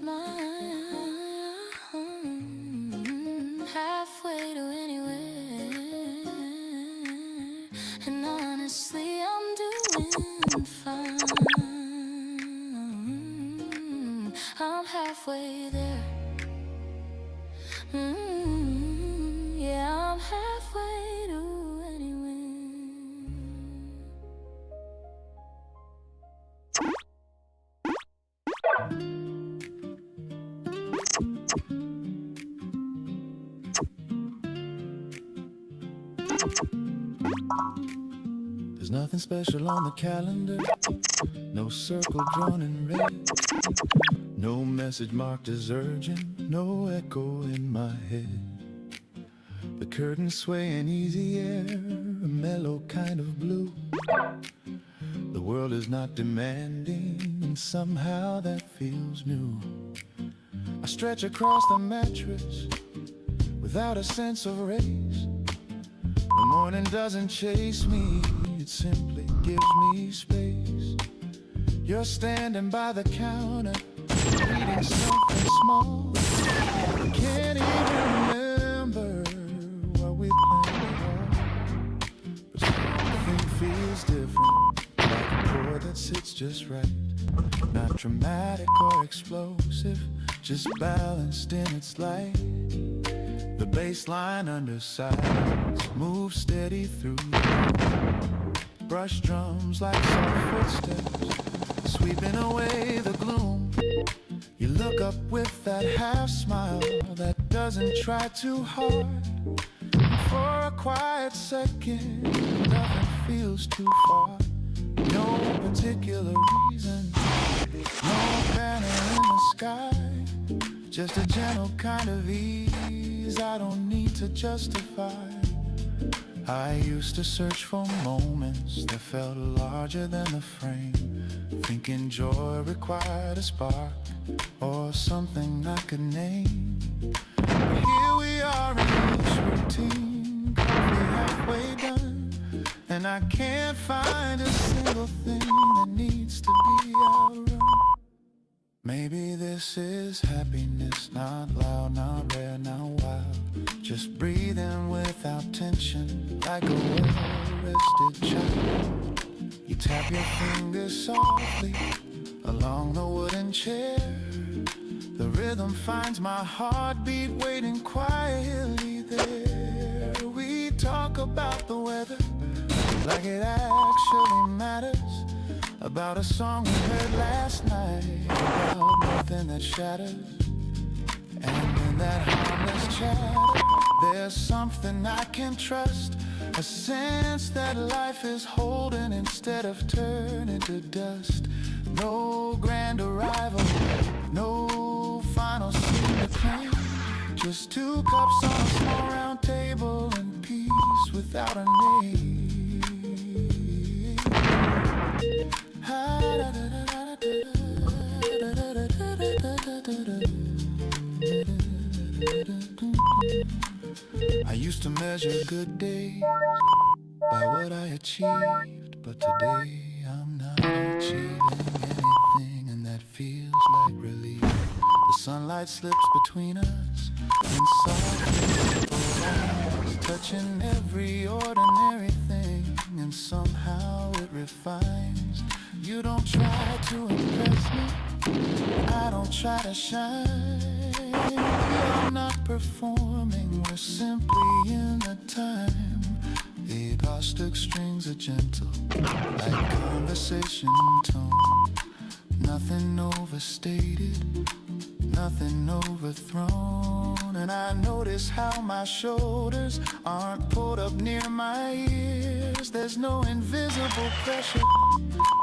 smile halfway to anywhere, and honestly I'm doing fine. I'm halfway there. Yeah, I'm halfway to anywhere. There's nothing special on the calendar, no circle drawn in red, no message marked as urgent, no echo in my head. The curtains sway in easy air, a mellow kind of blue. The world is not demanding, and somehow that feels new. I stretch across the mattress without a sense of race. The morning doesn't chase me, it simply gives me space. You're standing by the counter, reading something small. I can't even remember what we planned at all. But something feels different, like a chord that sits just right. Not dramatic or explosive, just balanced in its light. The bass line under sides moves steady through the room. Brush drums like soft footsteps, sweeping away the gloom. You look up with that half smile that doesn't try too hard. And for a quiet second, nothing feels too far. No particular reason, no banner in the sky, just a gentle kind of ease I don't need to justify. I used to search for moments that felt larger than the frame, thinking joy required a spark or something I could name. But here we are in each routine, coffee halfway done, and I can't find a single thing that needs to be outrun. Maybe this is happiness, not loud, not rare, not wild. Just breathing without tension, like a well-rested child. You tap your fingers softly along the wooden chair. The rhythm finds my heartbeat waiting quietly there. We talk about the weather like it actually matters, about a song we heard last night, about nothing that shatters. And in that harmless chatter, there's something I can trust, a sense that life is holding instead of turning to dust. No grand arrival, no final scene to claim, just two cups on a small round table and peace without a name. I used to measure good days by what I achieved, but today I'm not achieving anything, and that feels like relief. The sunlight slips between us in soft lines, touching every ordinary thing, and somehow it refines. You don't try to impress me, I don't try to shine. We're not performing, we're simply in the time. The acoustic strings are gentle, like conversation tone. Nothing overstated, nothing overthrown. And I notice how my shoulders aren't pulled up near my ears. There's no invisible pressure,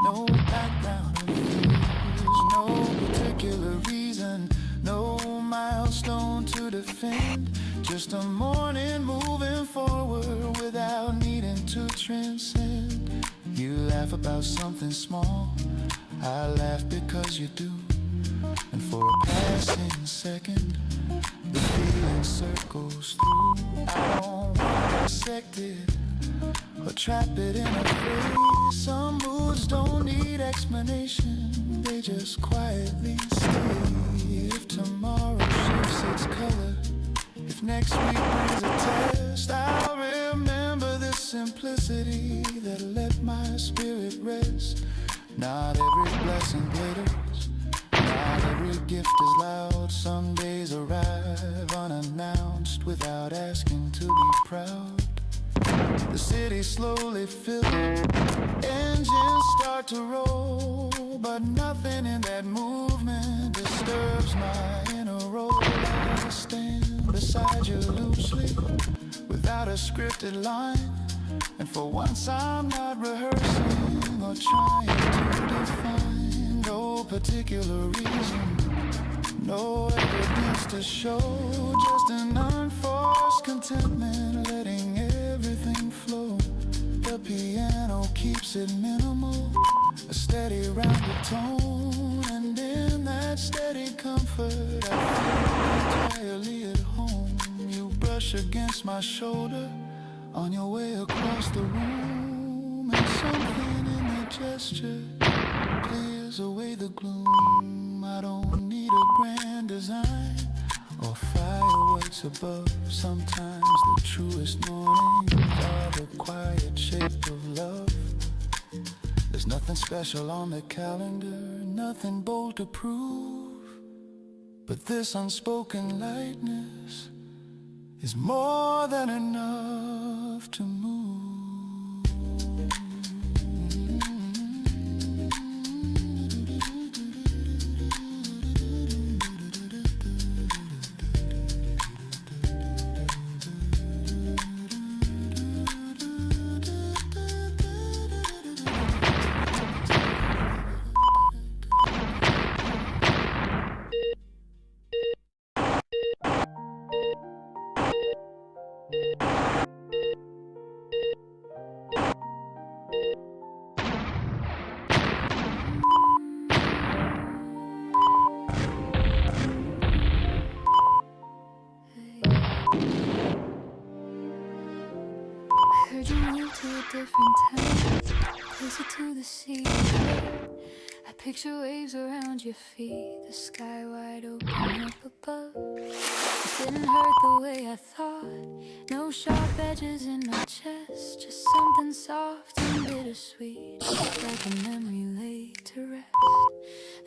no background of fears, no particular reason, no milestone to defend. Just a morning moving forward without needing to transcend. You laugh about something small, I laugh because you do. And for a passing second, the feeling circles through. I don't want to dissect it or trap it in a phrase. Some moods don't need explanation, they just quietly stay. next week brings a test, I'll remember the simplicity that let my spirit rest. Not every blessing glitters, not every gift is loud. Some days arrive unannounced without asking to be proud. The city slowly fills, engines start to roll, but nothing in that movement disturbs my inner role. I stand beside you loosely, without a scripted line, and for once I'm not rehearsing or trying to define. No particular reason, no evidence to show, just an unforced contentment, letting everything flow. The piano keeps it minimal, a steady rounded tone, and in that steady comfort I feel entirely at home. You brush against my shoulder on your way across the room, and something in that gesture clears away the gloom. I don't need a grand design or fireworks above. Sometimes the truest mornings are the quiet shape of love. There's nothing special on the calendar, nothing bold to prove, but this unspoken lightness is more than enough to move. Heard you moved to a different town, closer to the sea. I picture waves around your feet, the sky wide open up above. It didn't hurt the way I thought, no sharp edges in my chest, just something soft and bittersweet, like a memory laid to rest.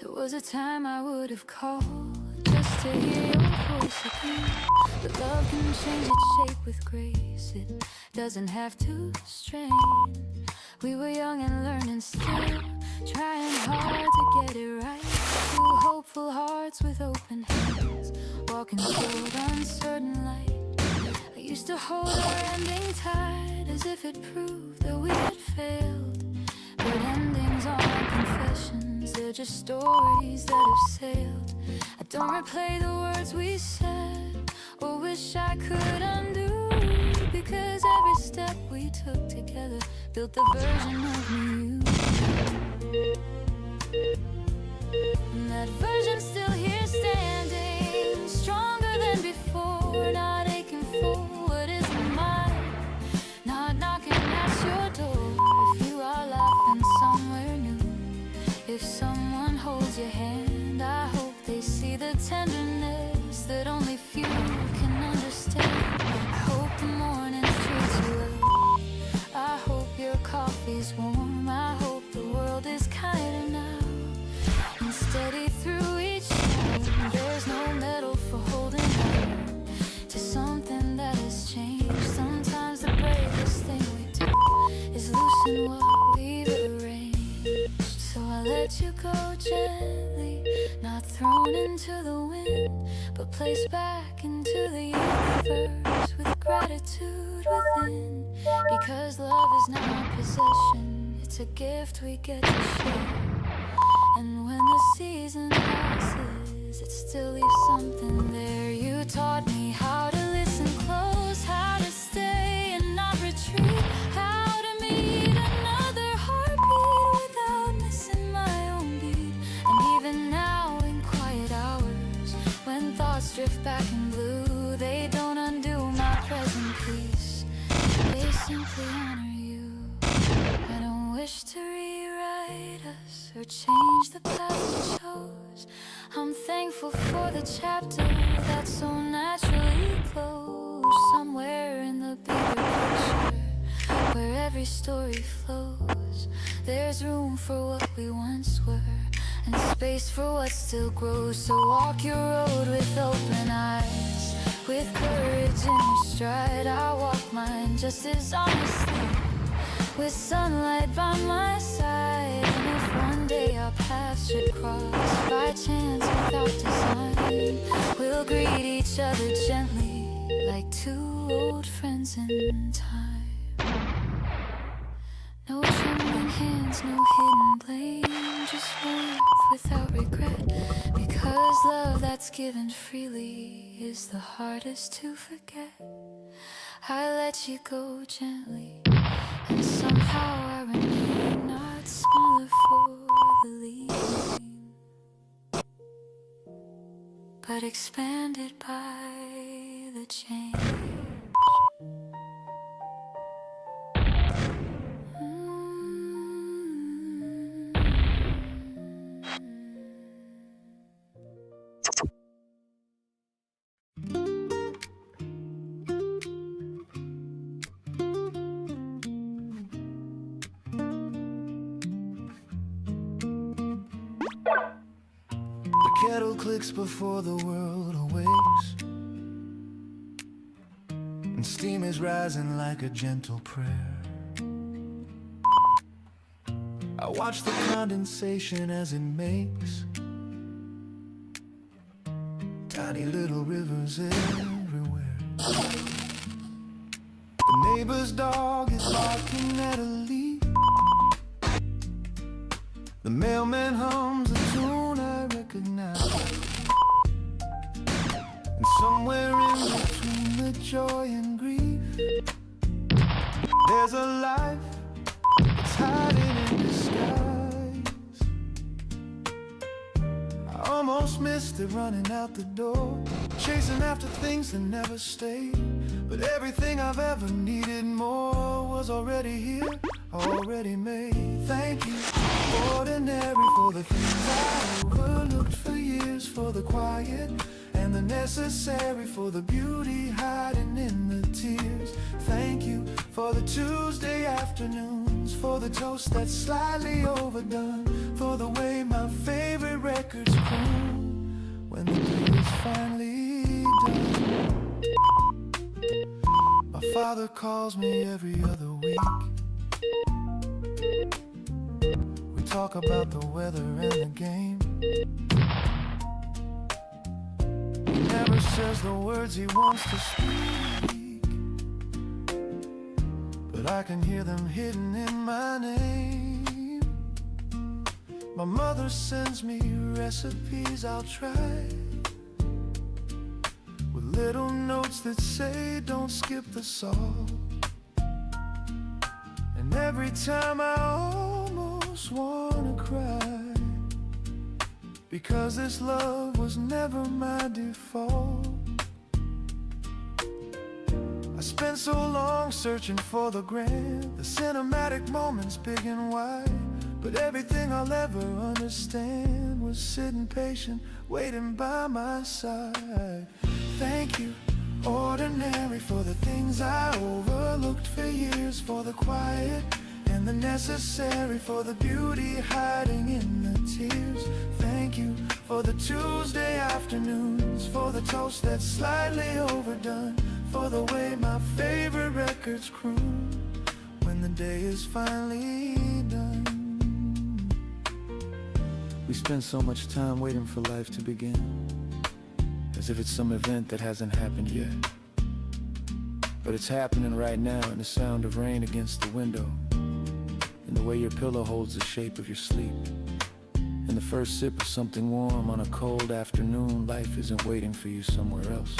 There was a time I would have called just to hear your voice again, but love can change its shape with grace. It doesn't have to strain. We were young and learning still, trying hard to get it right. Two hopeful hearts with open hands, walking toward uncertain light. I used to hold our ending tight, as if it proved that we had failed. But endings aren't confessions, they're just stories that have sailed. I don't replay the words we said, or wish I could undo, because every step we took together built the version of me you. And that version's still here standing, stronger than before, not aching for what isn't mine, not knocking at your door. If you are laughing somewhere new, if someone holds your hand, I hope they see the tenderness that only few can understand. I hope the morning treats you well, I hope your coffee's warm, I hope the world is kinder now and steady through each storm. There's no medal for holding on to something that has changed. Sometimes the bravest thing we do is loosen what we've arranged. So I let you go gently, not thrown into the wind, but placed back into the universe with gratitude within. Because love is not a possession, it's a gift we get to share. And when the season passes, it still leaves something there. You taught me how to listen close, how to stay and not retreat, how to meet another heartbeat without missing my own beat. And even now in quiet hours, when thoughts drift back in blue, they don't undo my present peace, they simply honor you. I don't wish to rewrite us or change the path we chose. I'm thankful for the chapter that's so naturally closed. somewhere in the bigger picture, where every story flows. There's room for what we once were, and space for what still grows. So walk your road with open eyes, with courage in your stride. I walk mine just as honestly, with sunlight by my side. And if one day our paths should cross by chance without design, we'll greet each other gently like two old friends in time. No trembling hands, no hidden blame, just warmth without regret. Because love that's given freely is the hardest to forget. I let you go gently, and somehow I remain not smaller for the leaving, but expanded by the change. The kettle clicks before the world awakes, and steam is rising like a gentle prayer. I watch the condensation as it makes tiny little rivers everywhere. The neighbor's dog is barking at a leaf. The mailman hums a tune I recognize. And somewhere in between the joy and grief, there's a life that's hiding in disguise. I almost missed it running out the door, chasing after things that never stayed. But everything I've ever needed more was already here, already made. Thank you, ordinary, for the things I overlooked for years, for the quiet and the necessary, for the beauty hiding in the tears. Thank you for the Tuesday afternoons, for the toast that's slightly overdone, for the way my favorite records croon when the day is finally done. My father calls me every other week. We talk about the weather and the game. He never says the words he wants to speak, but I can hear them hidden in my name. My mother sends me recipes I'll try, with little notes that say don't skip the salt. And every time I almost wanna cry, because this love was never my default. I spent so long searching for the grand, the cinematic moments big and wide, but everything I'll ever understand was sitting patient, waiting by my side. Thank you, ordinary, for the things I overlooked for years, for the quiet and the necessary, for the beauty hiding in the tears. Thank you for the Tuesday afternoons, for the toast that's slightly overdone, for the way my favorite records croon when the day is finally done. We spend so much time waiting for life to begin, as if it's some event that hasn't happened yet. But it's happening right now in the sound of rain against the window, in the way your pillow holds the shape of your sleep, in the first sip of something warm on a cold afternoon. Life isn't waiting for you somewhere else.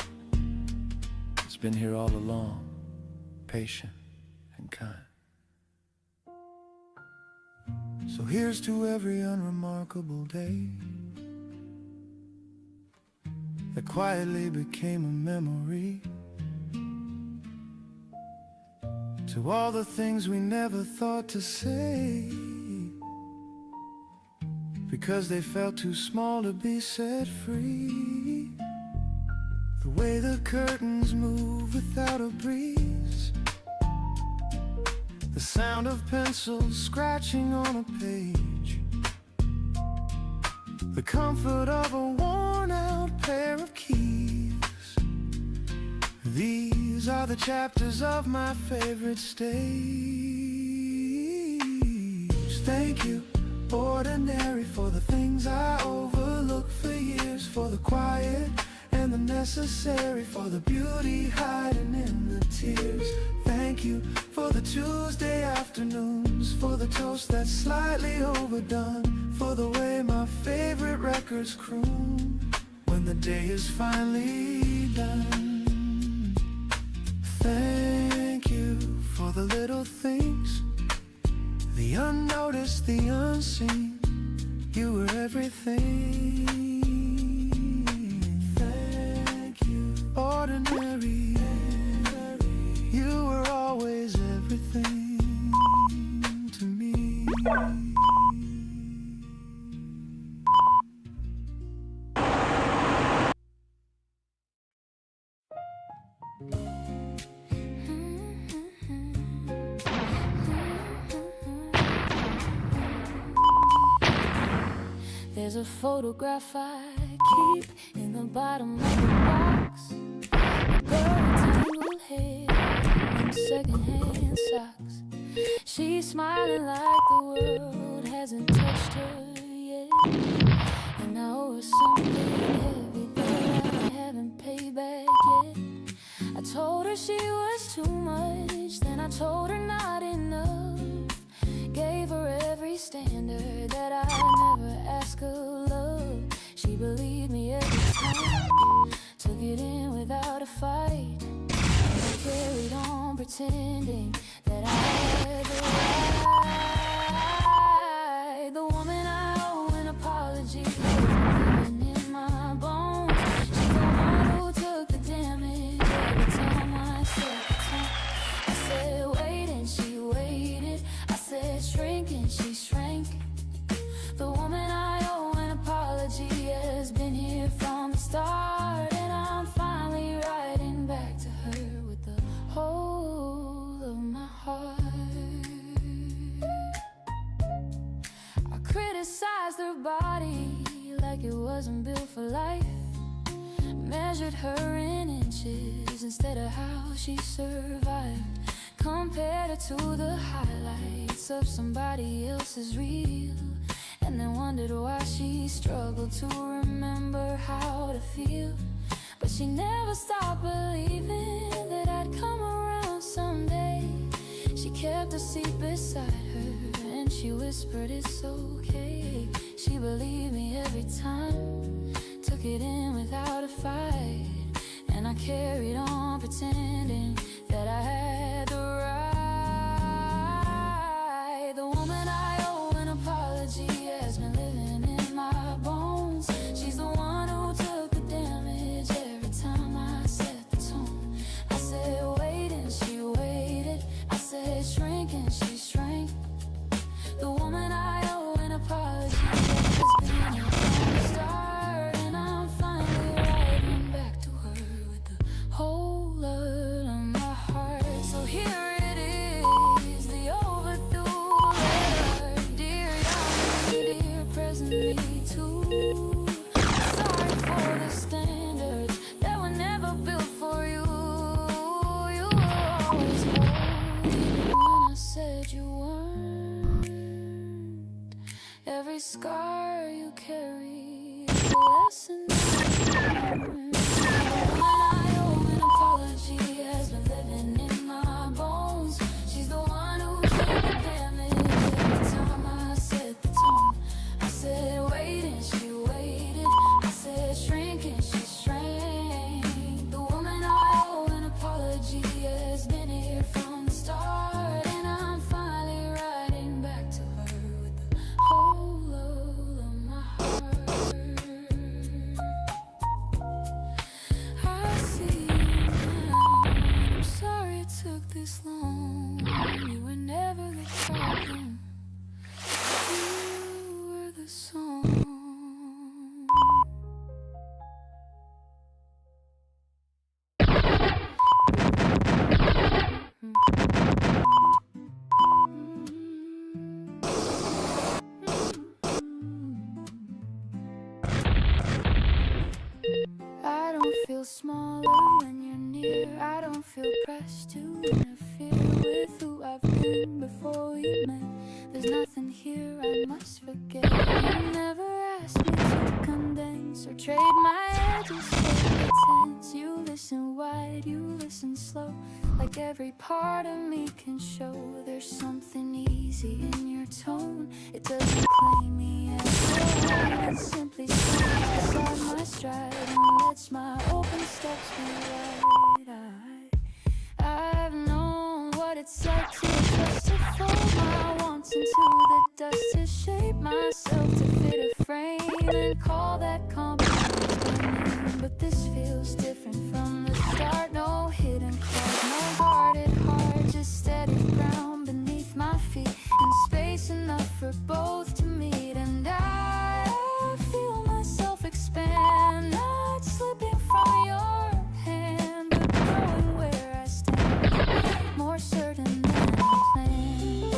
It's been here all along, patient and kind. So here's to every unremarkable day that quietly became a memory, to all the things we never thought to say, because they felt too small to be set free. The way the curtains move without a breeze, the sound of pencils scratching on a page, the comfort of a worn-out pair of keys. These are the chapters of my favorite stage. Thank you, ordinary, for the things I overlooked for years, for the quiet and the necessary, for the beauty hiding in the tears. Thank you for the Tuesday afternoons, for the toast that's slightly overdone, for the way my favorite records croon when the day is finally done. Thank you for the little things, the unnoticed, the unseen. You were everything. Thank you, ordinary. You were always everything to me. There's a photograph I keep in the bottom of the box. A girl with tangled hair and secondhand socks. She's smiling like the world hasn't touched her yet, and I owe her something heavy that I haven't paid back yet. I told her she was too much, then I told her not enough. Gave her every standard that I never asked of love. She believed me every time, took it in without a fight, and I carried on pretending that I had the right. The woman I owe an apology, living in my bones. She's the one who took the damage every time I said the tone. I said wait and she waited, I said shrink and she shrank. The woman I owe an apology has been here from the start, and I'm finally writing back to her with the whole of my heart. I criticized her body like it wasn't built for life, measured her in inches instead of how she survived, compared her to the highlights of somebody else's reel, and then wondered why she struggled to remember how to feel. But she never stopped believing that I'd come around someday. She kept a seat beside her and she whispered it's okay. She believed me every time, took it in without a fight, and I carried on pretending that I had the right. The woman I owe an apology has been living in my bones. She's the one who took the damage every time I set the tone. I said wait and she waited, I said shrink and she shrank. The woman I owe an apology has been here from the start, and I'm finally writing back to her with the whole lot of my heart. So here it is, the overdue letter. Dear young me, dear present me too. Sorry for the standards that were never built for you. You were always whole, even when I said you weren't. Every scar you carry is a lesson learned. The woman I owe an apology has been living in my bones. She's the one who took the damage every time I set the tone. I said wait and she waited, I said shrink and she shrank. The woman I owe an apology has been here from the start, and I'm finally writing back to her with the whole load of my heart. I see you now, I'm sorry it took this long. You were never the problem, you were the song. feel smaller when you're near. I don't feel pressed to interfere with who I've been before you met. There's nothing here I must forget. You never asked me to condense or trade my edges for pretense. You listen wide, you listen slow, like every part of me can show. There's something easy in your tone. It doesn't claim me as your own. It simply stands beside my stride and lets my open steps be right. I've known what it's like to adjust, to fold my wants into the dust, to shape myself to fit a frame and call that compromise my name. But this feels different from the start. No hidden claws, no guarded heart, just steady ground beneath my feet, and space enough for both to meet. And I feel myself expand, not slipping from your hand, but growing where I stand, more certain than I planned.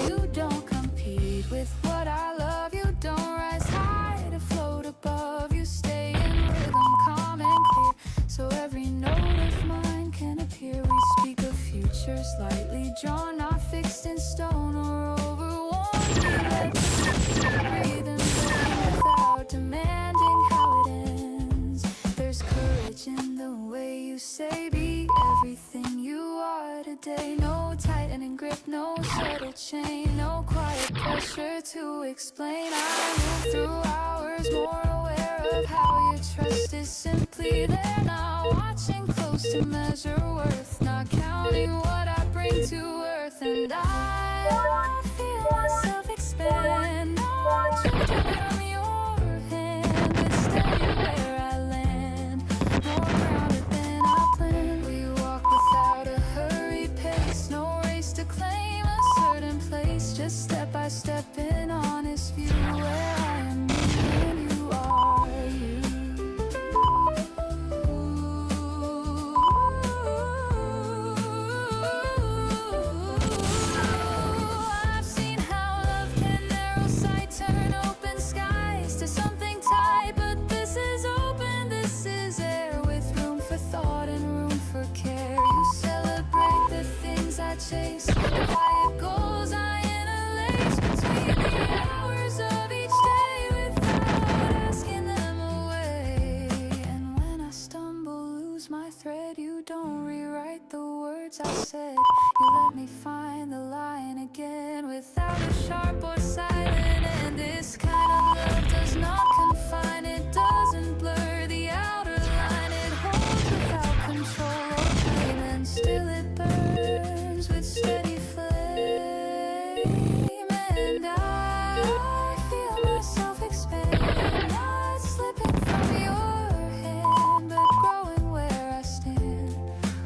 You don't compete with what I love. You don't rise high to float above. You stay in rhythm, calm and clear, so every note of mine can appear. We speak of futures lightly drawn, not fixed in stone or overworn. We let the future breathe and burn without demanding how it ends. There's courage in the way you say be everything you are today. No tightening grip, no subtle chain, no quiet pressure to explain. I move through hours more aware of how your trust is simply there. Not watching close to measure worth, not counting what I bring to earth. And I feel myself expand, not drifting from your hand, but steady where I land, more grounded than I planned. We walk without a hurried pace, no race to claim a certain place, just step by step in honest view, where I am me and you are you. I've seen how love can narrow sight, turn open skies to something tight, but this is open, this is air, with room for thought and room for care. You celebrate the things I chase, the quiet goals I interlace between the hours of each day without asking them away. And when I stumble, lose my thread, you don't rewrite the words I said. You let me find the line again without a sharp or silent end. This kind of love does not confine, it doesn't blur the outer line. It holds without control or pain, and still it burns with steady flame. And I feel myself expand, not slipping from your hand, but growing where I stand,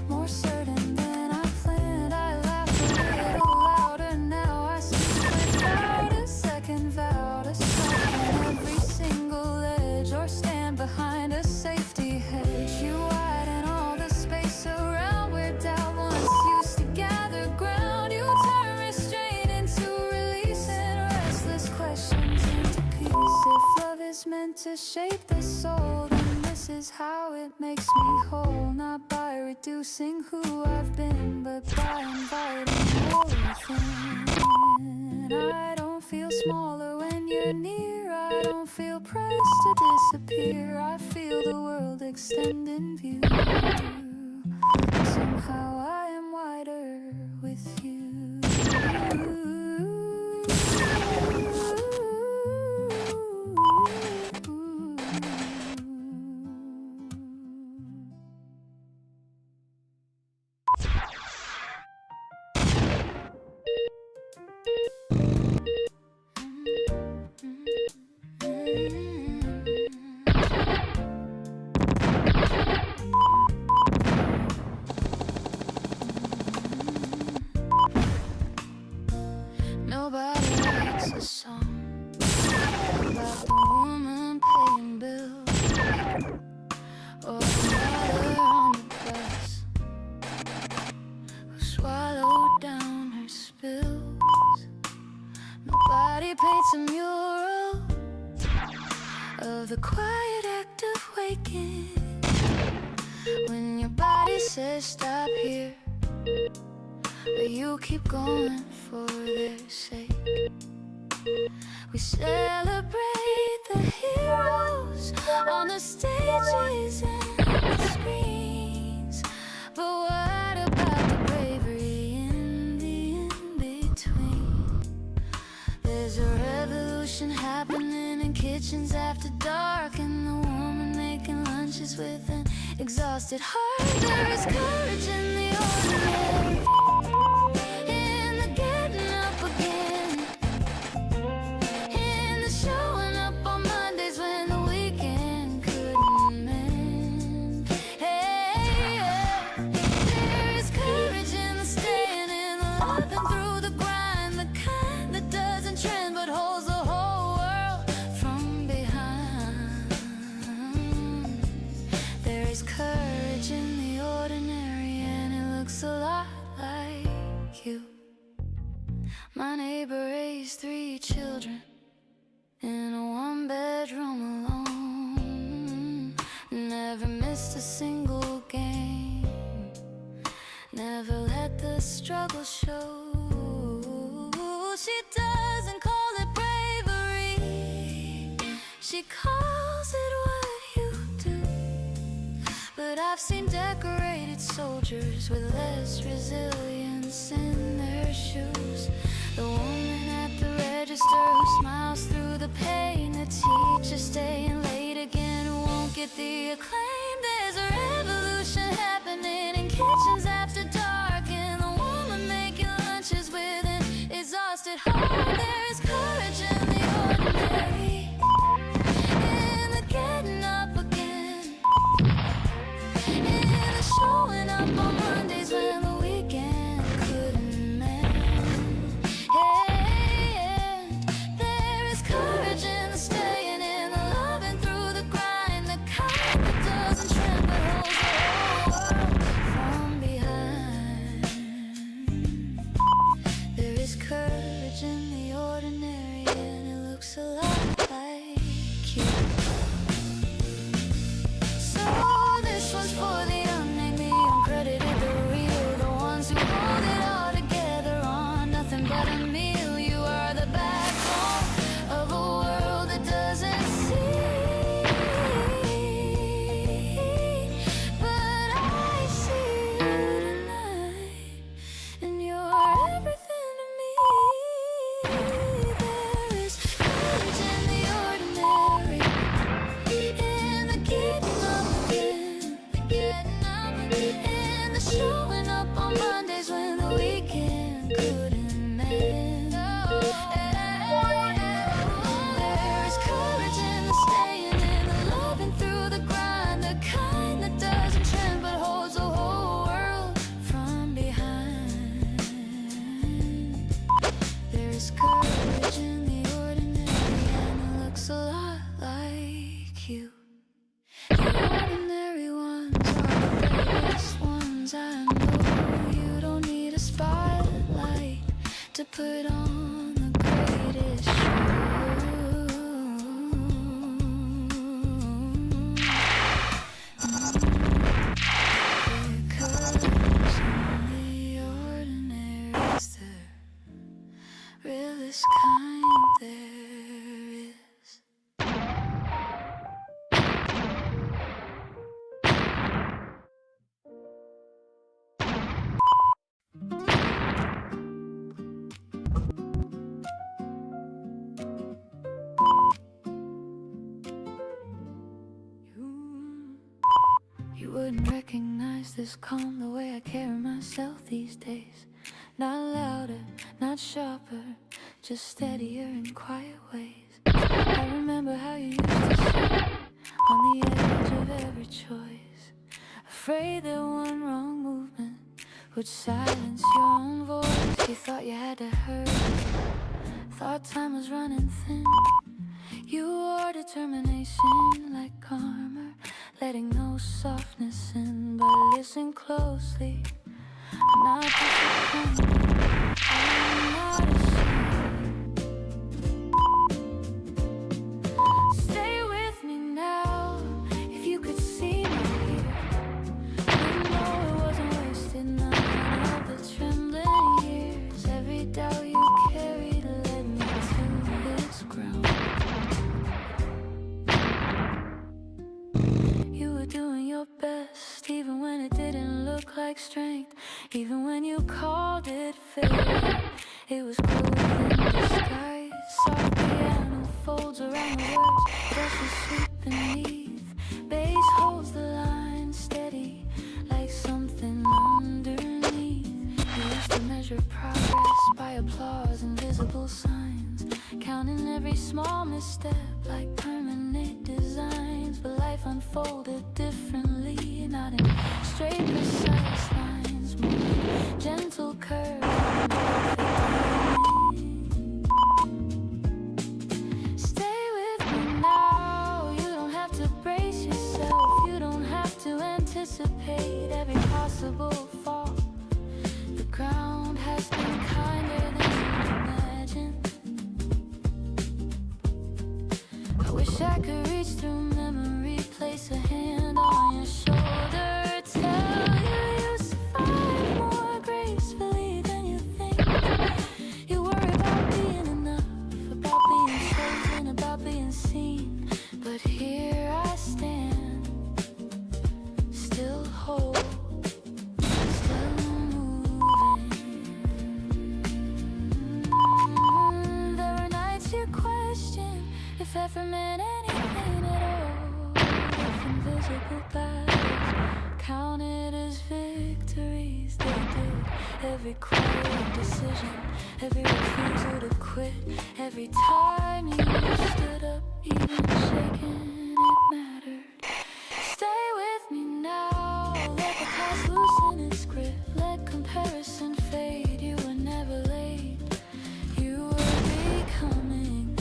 more certain than I planned. I laugh a little louder now, I speak without a second vow to soften every single edge or stand behind a safety hedge. You widen all the space around where doubt once used to gather ground. You turn restraint into release and restless questions into peace. If love is meant to shape the soul, then this is how it makes me whole. Not by reducing who I've been, but by inviting more within. I don't feel smaller when you're near, I don't feel pressed to disappear. I feel the world extend in view. Somehow I am wider with you. Nobody writes a song about the woman paying bills, or the mother on the bus who swallowed down her spills. body paints a mural of the quiet act of waking. When your body says stop here, but you keep going for their sake. We celebrate the heroes on the stages and the screens, but what about the bravery in the in-between? There's a revolution happening in kitchens after dark, and the woman making lunches with an exhausted heart. There is courage in the ordinary, in the getting up again, in the showing up on Mondays when the weekend couldn't mend. Hey, yeah. There is courage in the staying, in the loving through the grind, the kind that doesn't trend but holds the whole world from behind. There is courage in the ordinary, and it looks a lot like you. My neighbor raised 3 children in a 1-bedroom alone. Never missed a single game, never let the struggle show. She doesn't call it bravery, she calls it what you do. But I've seen decorated soldiers with less resilience in their shoes. The woman at the register who smiles through the pain, the teacher staying late again who won't get the acclaim. There's a revolution happening in kitchens after dark, and the woman making lunches with an exhausted heart. There is courage in the ordinary, in the getting up again, in the showing up on Mondays when the weekend couldn't mend. Hey, yeah. There is courage in the staying, in the loving through the grind, the kind that doesn't trend but holds the whole world from behind. There is courage in the ordinary, and it looks a lot like you. So this one's for the unnamed, the uncredited, the real, the ones who hold it all together on nothing but a meal. You are the backbone of a world that doesn't see, but I see you tonight, and you're everything to me. There is courage in the ordinary, in the getting up again, in the showing up on Mondays when the weekend couldn't mend. There is courage in the staying, in the loving through the grind, the kind that doesn't trend but holds the whole world from behind. There is courage in the ordinary, and it looks a lot like you. The ordinary ones are the bravest ones I know. You don't need a spotlight to put on the greatest show. The courage in the ordinary is the realest kind there is. You wouldn't recognize this calm the way I carry myself these days. Not louder, not sharper, just steadier in quiet ways. I remember how you used to sit on the edge of every choice, afraid that one wrong movement would silence your own voice. You thought you had to hurry, thought time was running thin. You wore determination like armor, letting no softness in. But listen closely, I'm not disappointed, I'm not ashamed. doubt you carry to lead me to this ground. You were doing your best, even when it didn't look like strength. Even when you called it faith, it was growth in disguise. Soft piano folds around the words, brushes sweep beneath. Bass holds the line steady, like something underneath. You used to measure progress by applause and visible signs, counting every small misstep like permanent designs. But life unfolded differently, not in straight, precise lines, more gentle curves and perfect timing. Stay with me now. You don't have to brace yourself. You don't have to anticipate every possible fall. The ground has been kinder than you imagined. I wish I could reach through memory, place a hand on your shoulder, tell you you survive more gracefully than you think. You worry about being enough, about being chosen, about being seen. But here I stand, still whole, still moving. There were nights you questioned if ever meant anything at all. If invisible battles counted as victories, they did. Every quiet decision, every refusal to quit, every time you stood up, even shaken, it mattered. Stay with me now. Let the past loosen its grip. Let comparison fade. You were never late. You were becoming.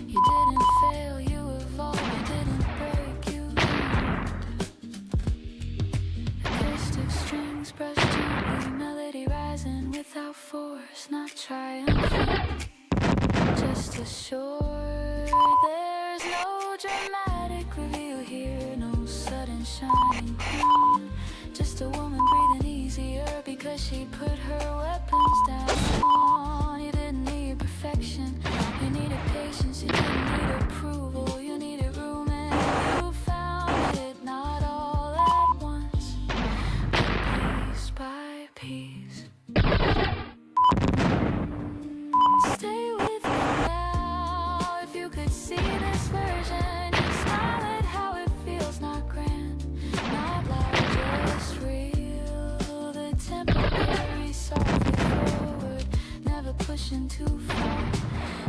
You didn't fail. You evolved. You didn't break. You learned. Acoustic strings brush gently. Melody rising without force. Not triumphant. Just assured. There's no dramatic reveal here. No sudden shining crown. Just a woman breathing easier because she put her weapons down. You didn't need perfection. You needed patience. You didn't need approval. You needed room, and you found it. Not all at once, but piece by piece. Stay with me now. If you could see this version, you'd smile at how it feels. Not grand, not loud, just real. The temporary, softly forward, never pushing too far.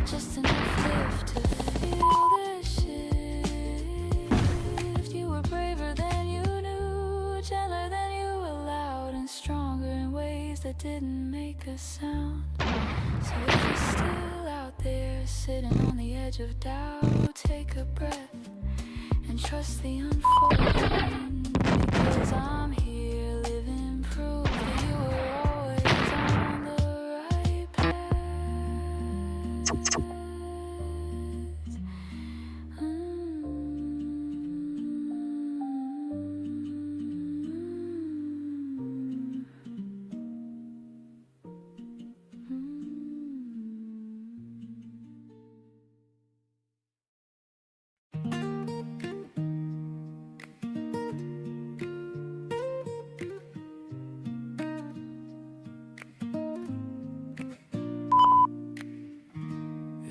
Just enough lift to feel the shift. You were braver than you knew, gentler than you allowed, and stronger in ways that didn't make a sound. So if you're still out there sitting on the edge of doubt, take a breath and trust the unfolding. Because I'm here living proof that you were always on the right path.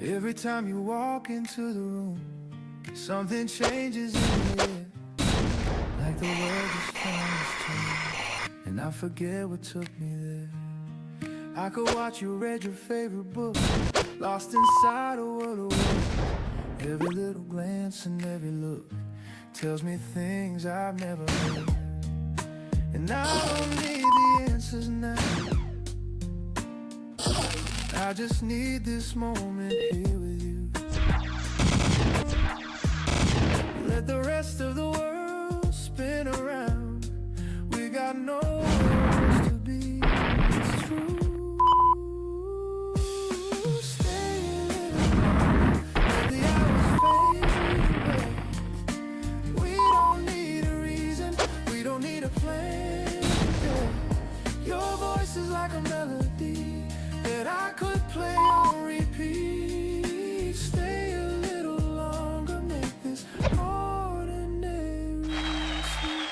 Every time you walk into the room, something changes in the air. Like the world just turns to, and I forget what took me there. I could watch you read your favorite book, lost inside a world of words. Every little glance and every look tells me things I've never heard. And I don't need the answers now, I just need this moment here with you. Let the rest of the world spin around. We got nowhere to be, it's true. Stay a little longer, let the hours fade away. We don't need a reason, we don't need a plan today. Your voice is like a melody that I play on repeat. Stay a little longer, make this ordinary sweet.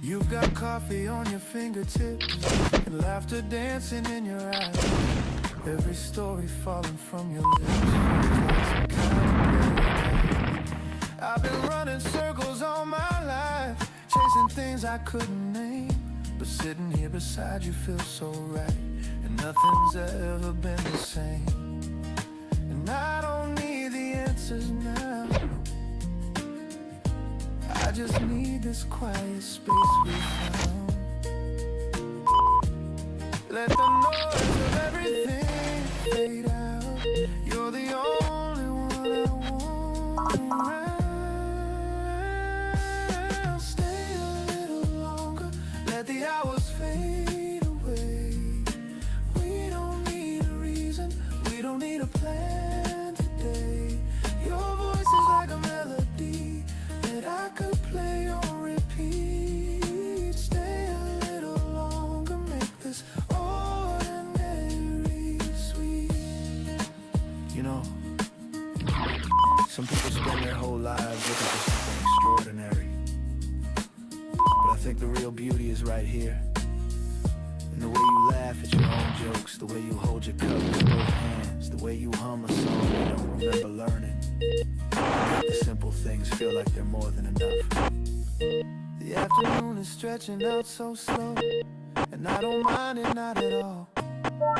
You've got coffee on your fingertips and laughter dancing in your eyes. Every story falling from your lips feels like some kind of paradise. I've been running circles all my life, chasing things I couldn't name. But sitting here beside you feels so right, and nothing's ever been the same. And I don't need the answers now, I just need this quiet space we found. Let the noise of everything fade out. You're the only one I want around. Stay a little longer, let the hours fade away. We don't need a reason, we don't need a plan today. Your voice is like a melody that I could play on repeat. Stay a little longer, make this ordinary sweet. You know, some people spend their whole lives looking for something extraordinary. But I think the real beauty is right here. In the way you laugh at your own jokes, the way you hold your cup with both hands, the way you hum a song you don't remember learning. Make the simple things feel like they're more than enough. The afternoon is stretching out so slow, and I don't mind it, not at all.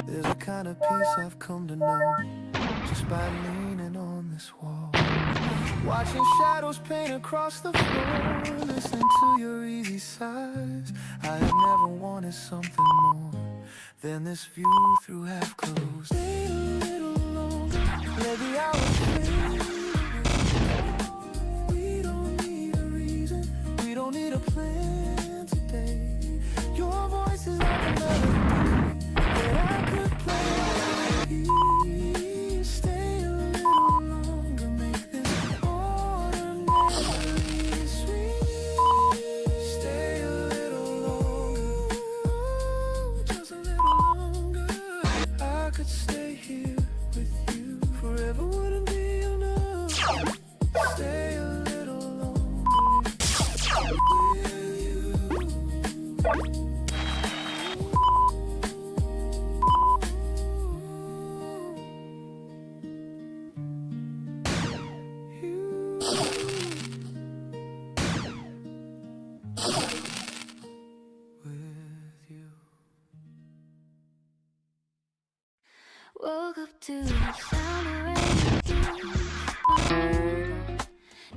There's a kind of peace I've come to know just by leaning on this wall. Watching shadows paint across the floor, listening to your easy sighs. I have never wanted something more than this view through half closed. Stay a little longer, let the hours fade. We don't need a reason, we don't need a plan today. Your voice is like a melody that I could play on repeat. Stay a little longer, make this ordinary sweet. Stay a little longer, just a little longer. I could stay here with you forever, wouldn't be enough. Stay a little longer with you. Woke up to the sound of rain,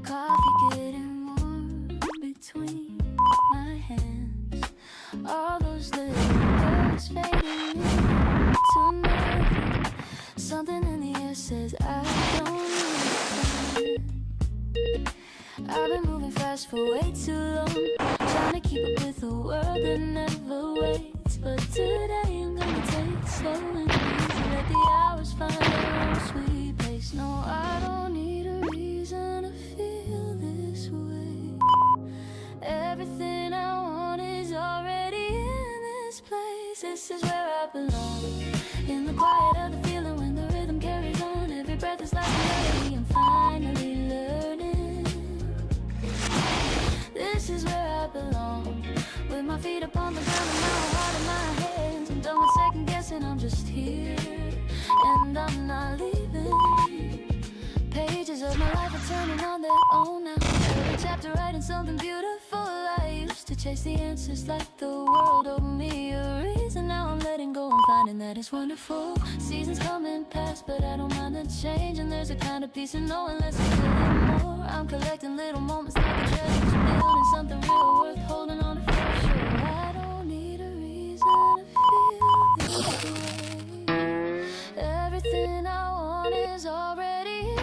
coffee getting warm between my hands. All those little words fading into nothing. Something in the air says I don't need it. I've been moving fast for way too long, trying to keep up with a world that never waits. But today I'm gonna take it slow and easy, let the hours find their own sweet pace. No, I don't need a reason to feel this way. Everything I want is already in this place. This is where I belong, in the quiet of the feeling when the rhythm carries on. Every breath is like a melody I'm finally learning. This is where I belong, with my feet upon the ground and my heart in my hands. I'm done with second guessing, I'm just here, and I'm not leaving. Pages of my life are turning on their own now, every chapter writing something beautiful. I used to chase the answers like the world owed me a reason. Now I'm letting go and finding that it's wonderful. Seasons come and pass, but I don't mind the change. And there's a kind of peace in knowing less is feeling more. I'm collecting little moments like a treasure, building something real worth holding on to for sure. I don't need a reason to feel this way. Everything I want is already in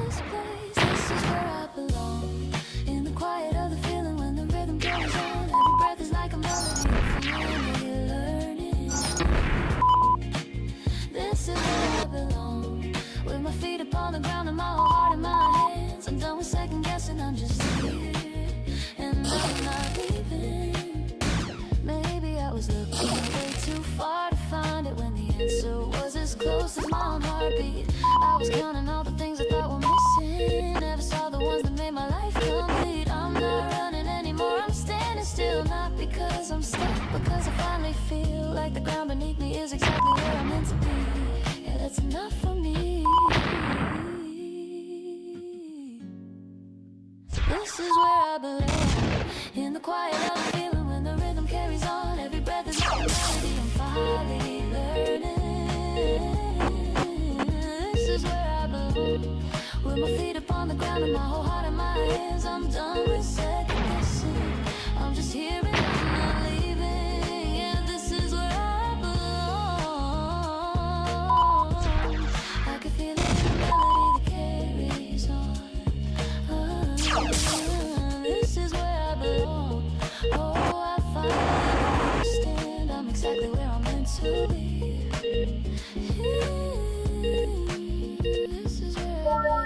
this place. This is where I belong, in the quiet of the feeling when the rhythm carries on. Every breath is like a melody I'm finally learning. This is where I belong, with my feet upon the ground and my whole heart in my hands. I'm done with second guessing, I'm just here, and I'm not leaving. heartbeat. I was counting all the things I thought were missing. Never saw the ones that made my life complete. I'm not running anymore, I'm standing still. Not because I'm stuck, because I finally feel like the ground beneath me is exactly where I'm meant to be. Yeah, that's enough for me. This is where I belong, in the quiet of the feeling when the rhythm carries on. Every breath is like a melody, I'm finally learning. This is where I belong, with my feet upon the ground and my whole heart in my hands. I'm done with second guessing, I'm just here and I'm not leaving. Yeah, this is where I belong. I can feel it in the melody that carries on. This is where I belong. Oh, I finally understand, I'm exactly where I'm meant to be. This is where I belong.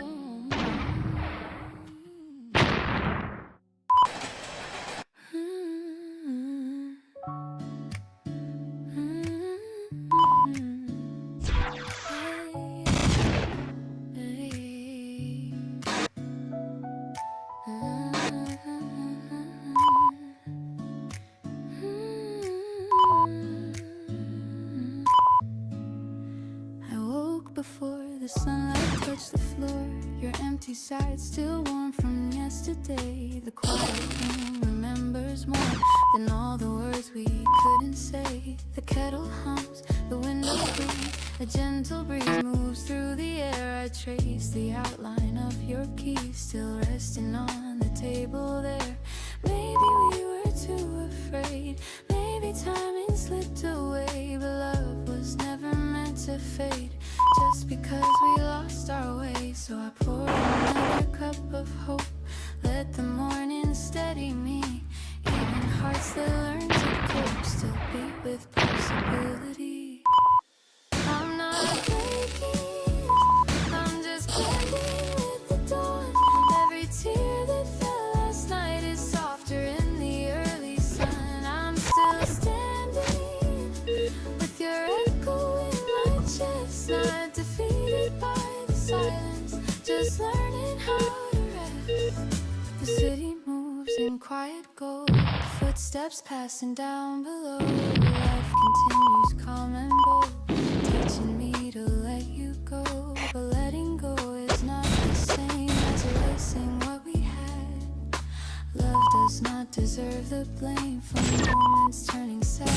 I woke before the sunlight touched the floor. Your empty side still warm from yesterday. The quiet room remembers more than all the words we couldn't say. The kettle hums, the window breathes, a gentle breeze moves through the air. I trace the outline of your keys still resting on the table there. Maybe we were too afraid, maybe timing slipped away, but love was never meant to fade just because we lost our way. So I pour another cup of hope, let the morning steady me. Even hearts that learn to cope still beat with possibility. I'm not breaking, I'm just blending with the dawn. Every tear that fell last night is softer in the early sun. I'm still standing with your echo in my chest, not defeated by the silence, just learning how to rest. The city moves in quiet gold, footsteps passing down below. Life continues calm and bold, teaching me to let you go. But letting go is not the same as erasing what we had. Love does not deserve the blame for moments turning sad.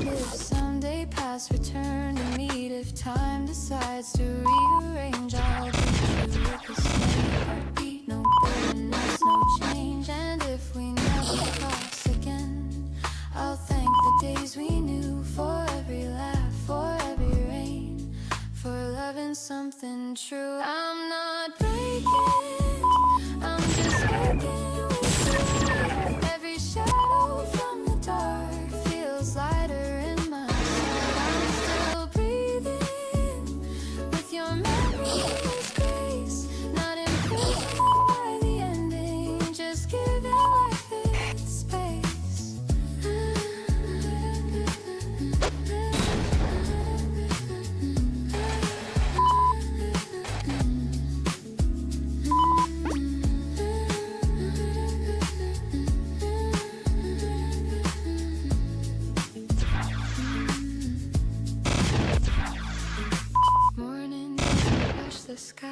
If someday past return to meet, if time decides to rearrange, I'll be true with the same heartbeat, no bitterness, no change. And if we never cross again, I'll thank the days we knew for every laugh, for every rain, for loving something true. I'm not breaking, I'm just working with the light. Every shadow from the dark feels lighter in my heart. I'm still breathing with your memory's grace, not imprisoned by the ending, just giving life its space. Morning doesn't rush the sky,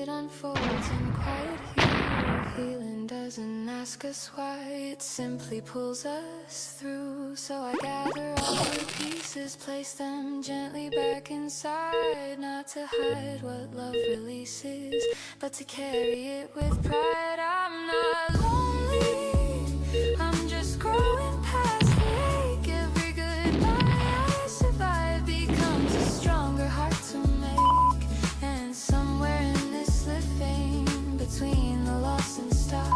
it unfolds in quiet hue. Healing doesn't ask us why, it simply pulls us through. So I gather all the pieces, place them gently back inside. Not to hide what love releases, but to carry it with pride. I'm not lonely, I'm just growing past the ache. Every goodbye I survive becomes a stronger heart to make. And somewhere in this living, between the lost and start,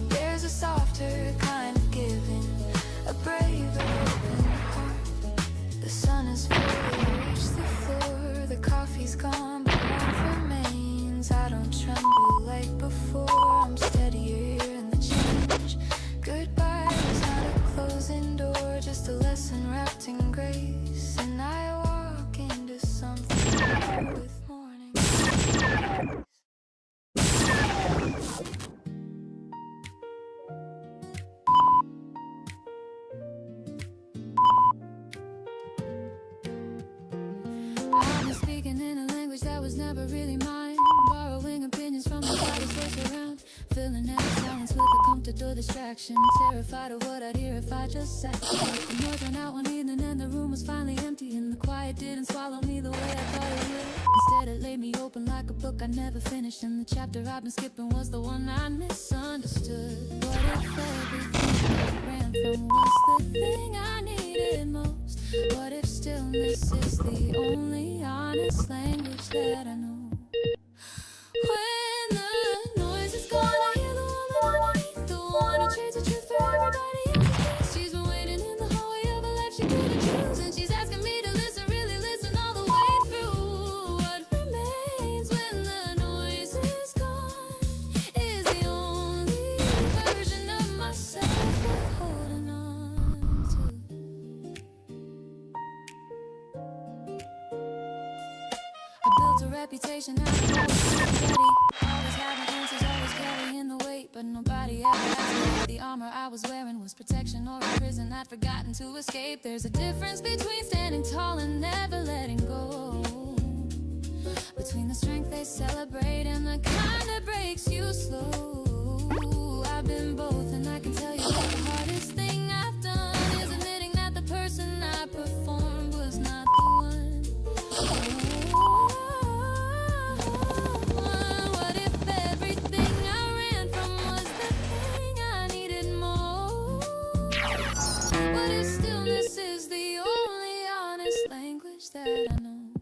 there's a softer kind of giving, a braver open heart. The sun has fully reached the floor, the coffee's gone but warmth remains. I don't tremble like before, I'm steadier here in the change. was never really mine. Borrowing opinions from the bodies close around. Filling every silence with a comfortable distraction. Terrified of what I'd hear if I just sat. The noise ran out one evening and the room was finally empty. And the quiet didn't swallow me the way I thought it would. Instead it laid me open like a book I never finished. And the chapter I've been skipping was the one I misunderstood. What if everything I ran from was the thing I needed most? What if stillness is the only honest language that I know? When the noise is gone, I hear the woman underneath, the one who trades the truth for everybody else's peace. She's been waiting in the hallway of a life she couldn't choose, and she's asking me to listen, really listen all the way through. What remains when the noise is gone is the only version of myself worth holding on to. I built a reputation out of everybody. Always having answers, always carrying the weight. But nobody ever asked me if the armor I was wearing was protection or a prison I'd forgotten to escape. There's a difference between standing tall and never letting go. Between the strength they celebrate and the kind that breaks you slow. I've been both and I can tell you that the hardest thing I've done is admitting that the person I performed was not the one. What if everything I ran from was the thing I needed most? What if stillness is the only honest language that I know?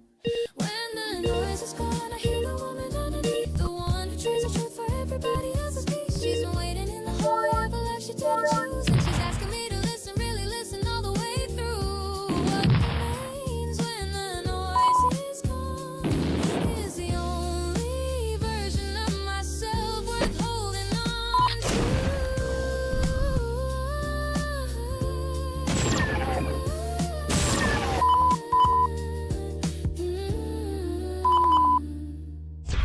When the noise is gone, I hear the woman underneath, the one who trades the truth for everybody else's peace. She's been waiting in the hallway of a life she didn't choose, and she's asking me to listen, really listen all the way through. What remains when the noise is gone is the only version of myself worth holding on to.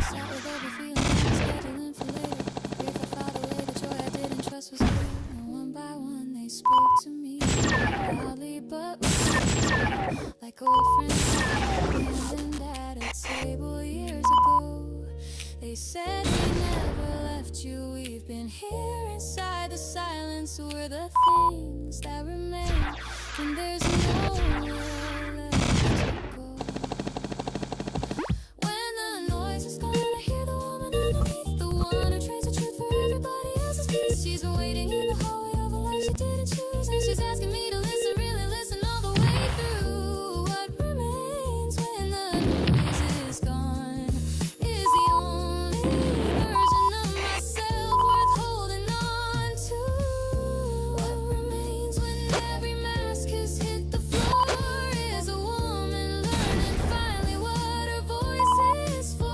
Sat with every feeling I was scheduling for later. Grief I filed away, the joy I didn't trust was real. And one by one they spoke to me, loudly but like old friends abandoned at a table years ago. They said we never left you, we've been here inside the silence. We're the things that remain, and there's nowhere left to go. When the noise is gone, I hear the woman underneath, the one who trades the truth for everybody else's peace. She's been waiting in the hallway of a life she didn't choose, and she's asking me to listen, really listen all the way through. What remains when the noise is gone is the only version of myself worth holding on to. What remains when every mask has hit the floor is a woman learning finally what her voice is for.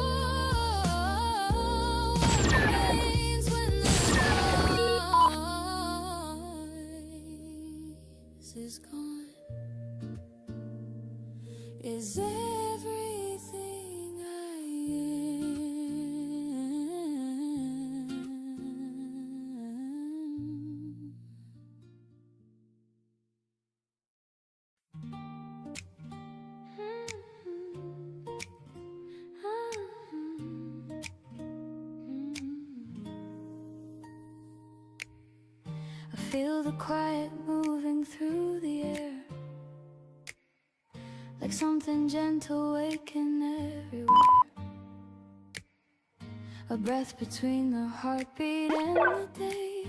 What remains when the noise is gone is everything I am. I feel the quiet moving through the air, like something gentle waking everywhere. A breath between the heartbeat and the day,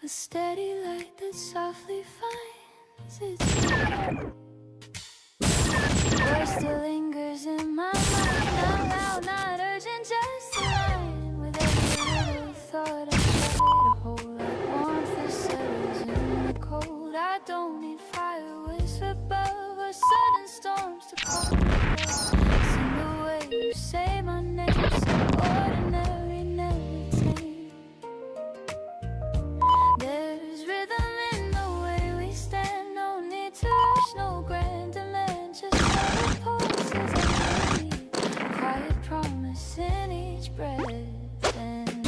a steady light that softly finds its way. Voice still lingers in my mind, not loud, not urgent, just a line. With every little thought I try to hold, like warmth that settles in the cold. I don't need fire whisper above or sudden storms to call me love. Sing the way you say my name, so ordinary, never tame. There's rhythm in the way we stand, no need to rush, no grand demand, just the pulses I need, quiet promise in each breath. And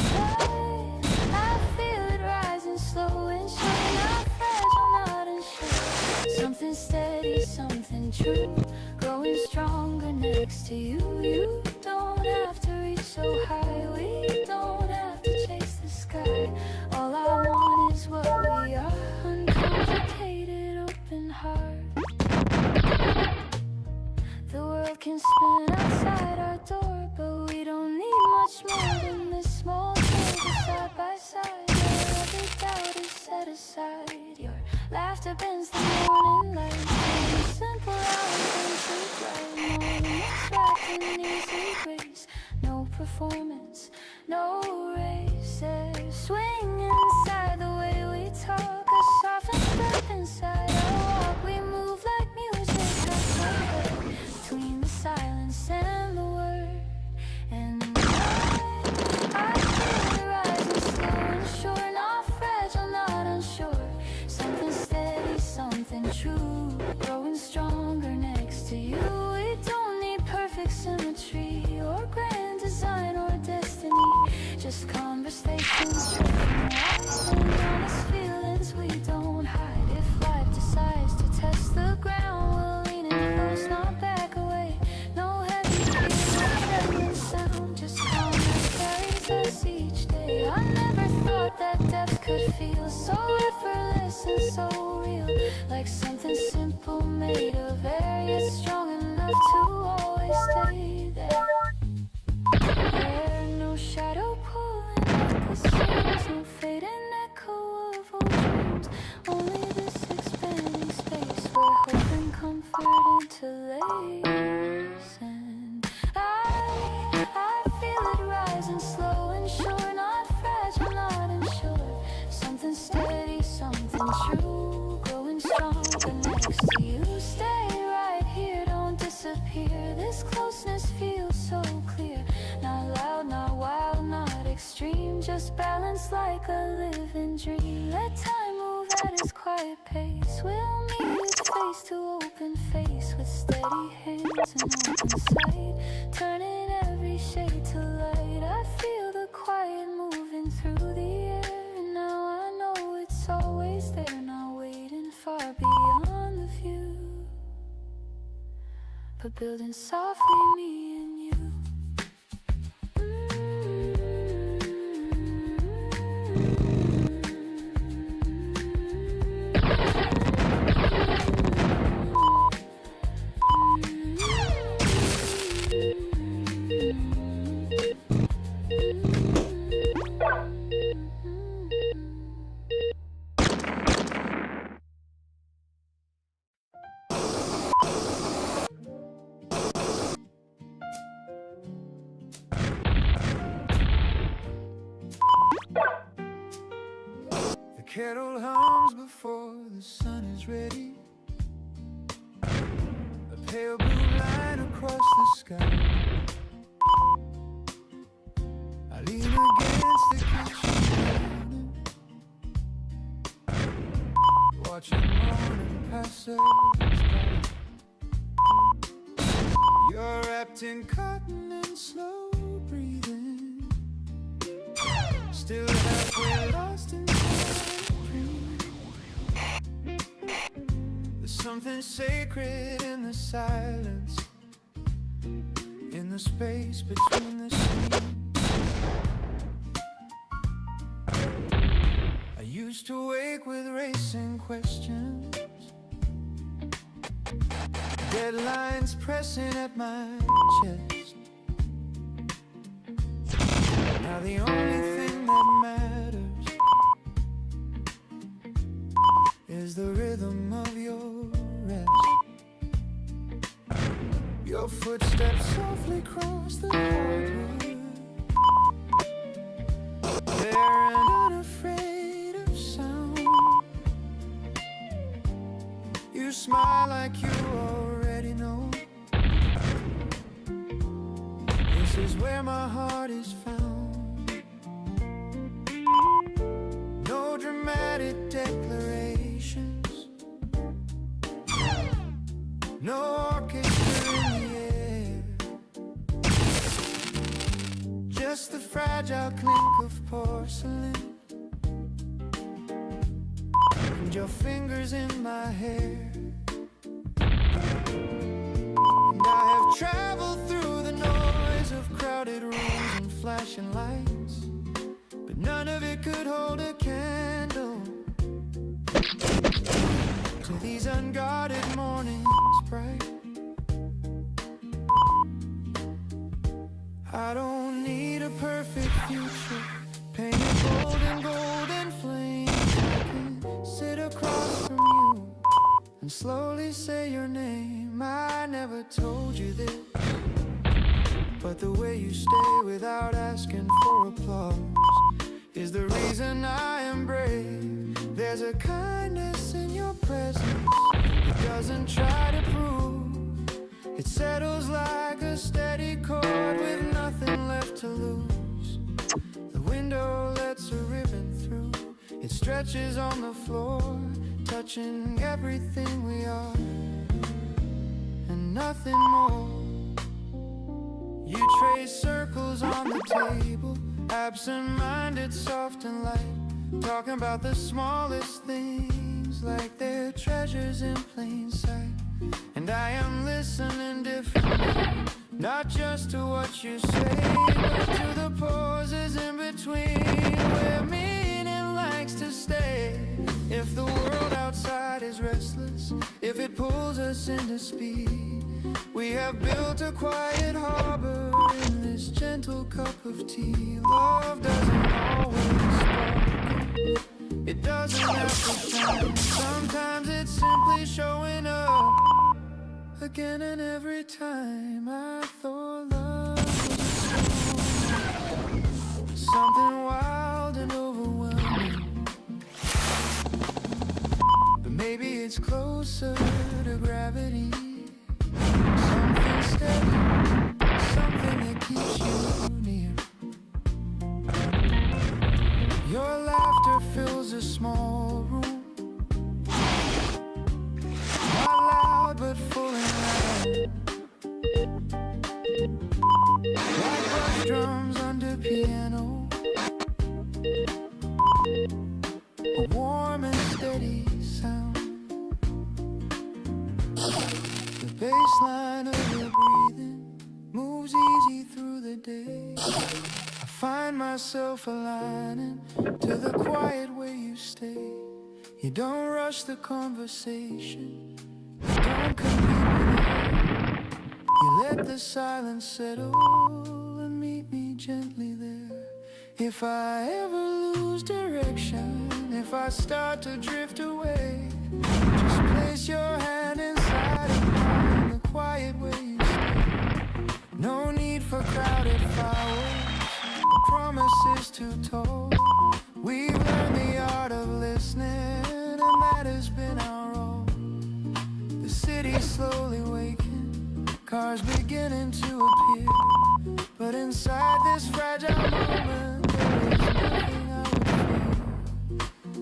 I feel it rising slow and sure, not fragile, not unsure. Something steady, something true, growing stronger next next to you. You don't have to reach so high. We don't have to chase the sky. All I want is what we are. Uncomplicated, open heart. The world can spin outside our door, but we don't need much more than this small table side by side. Every doubt is set aside. Your laughter bends the morning light. Simple hours into bright moments wrapped in easy grace. No performance, no race. There's swing inside the way we talk. A softened step inside our walk. We move like music halfway between the silence and the word. And I feel it rising slow and sure. Not fragile, not unsure. Something steady, something true. Growing stronger next to you. We don't need perfect symmetry or grand design or destiny. Just conversations driven wide and honest feelings we don't hide. If life decides to test the ground, we'll lean in close, not back away. No heavy fear, no trembling sound. Just calm that carries us each day. I never thought that depth could feel so effortless and so real. Like something simple made of air, yet strong enough to always stay there. There, no shadow pulling at the seams, no fading echo of old dreams. Only this expanding space where hope and comfort interlace. And I feel it rising slow and sure. Not fragile, not unsure. Something steady, something true. Growing stronger next to you. Stay right here, don't disappear. This closeness feels so clear. Not loud, not wild, not extreme. Just balanced like a living dream. Let time move at its quiet pace. We'll meet face to open face with steady hands and open sight. Turning every shade to light. I feel the quiet moving through the air. And now I know it's always there. Not waiting far beyond the view, but building softly, me and you. The kettle hums before the sun is ready. A pale blue line across the sky. I lean against the kitchen counter, watching morning passers by. You're wrapped in cotton and slow breathing, still halfway lost in something sacred in the silence, in the space between the streets. I used to wake with racing questions, deadlines pressing at my chest. Now the only thing that matters is the rhythm of your rest. Your footsteps softly cross the hardwood. They're unafraid of sound. You smile like you already know. This is where my heart is found. No dramatic declarations, no orchestra in the air, just the fragile clink of porcelain and your fingers in my hair. And I have traveled through guarded rooms and flashing lights, but none of it could hold a candle to these unguarded mornings bright. I don't need a perfect future painted golden flames. I can sit across from you and slowly say your name. I never told you this, but the way you stay without asking for applause is the reason I am brave. There's a kindness in your presence that doesn't try to prove. It settles like a steady chord with nothing left to lose. The window lets a ribbon through. It stretches on the floor, touching everything we are and nothing more. You trace circles on the table, absent-minded, soft and light, talking about the smallest things like they're treasures in plain sight. And I am listening differently, not just to what you say, but to the pauses in between where meaning likes to stay. If the world outside is restless, if it pulls us into speed, we have built a quiet harbor in this gentle cup of tea. Love doesn't always sparkle, it doesn't have to shine. Sometimes it's simply showing up again and every time. I thought love was something wild and overwhelming, but maybe it's closer to gravity. Something steady, something that keeps you near. Your laughter fills a small room, not loud but full and loud, like bass drums under piano. A warm and steady sound, the baseline of your breathing moves easy through the day. I find myself aligning to the quiet way you stay. You don't rush the conversation, you don't compete with it. You let the silence settle and meet me gently there. If I ever lose direction, if I start to drift away, just place your hand inside of mine, the quiet way you stay. No need for crowded flowers, promises too tall. We've learned the art of listening, and that has been our all. The city's slowly waking, cars beginning to appear, but inside this fragile moment there is nothing I would fear.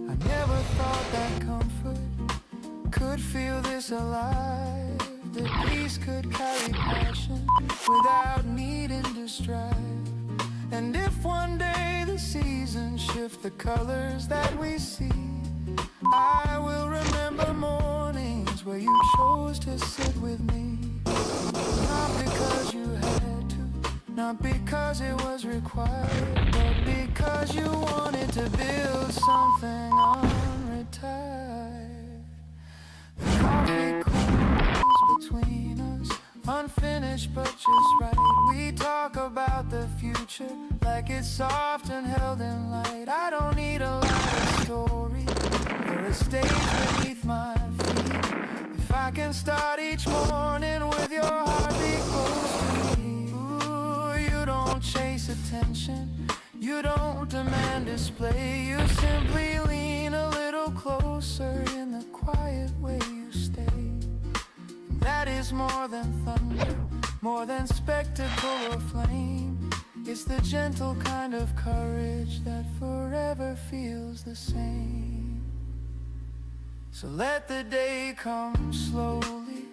I never thought that comfort could feel this alive, that peace could carry passion without needing to strive. And if one day the seasons shift the colors that we see, I will remember mornings where you chose to sit with me. Not because you had to, not because it was required, but because you wanted to build something unretired. The coffee cools between us, unfinished but just right. We talk about the future like it's soft and held in light. I don't need a lot of story or a stage beneath my feet. If I can start each morning with your heartbeat close to me. Ooh, you don't chase attention, you don't demand display. You simply lean a little closer in the quiet way you stay. That is more than thunder, more than spectacle or flame. It's the gentle kind of courage that forever feels the same. So let the day come slowly,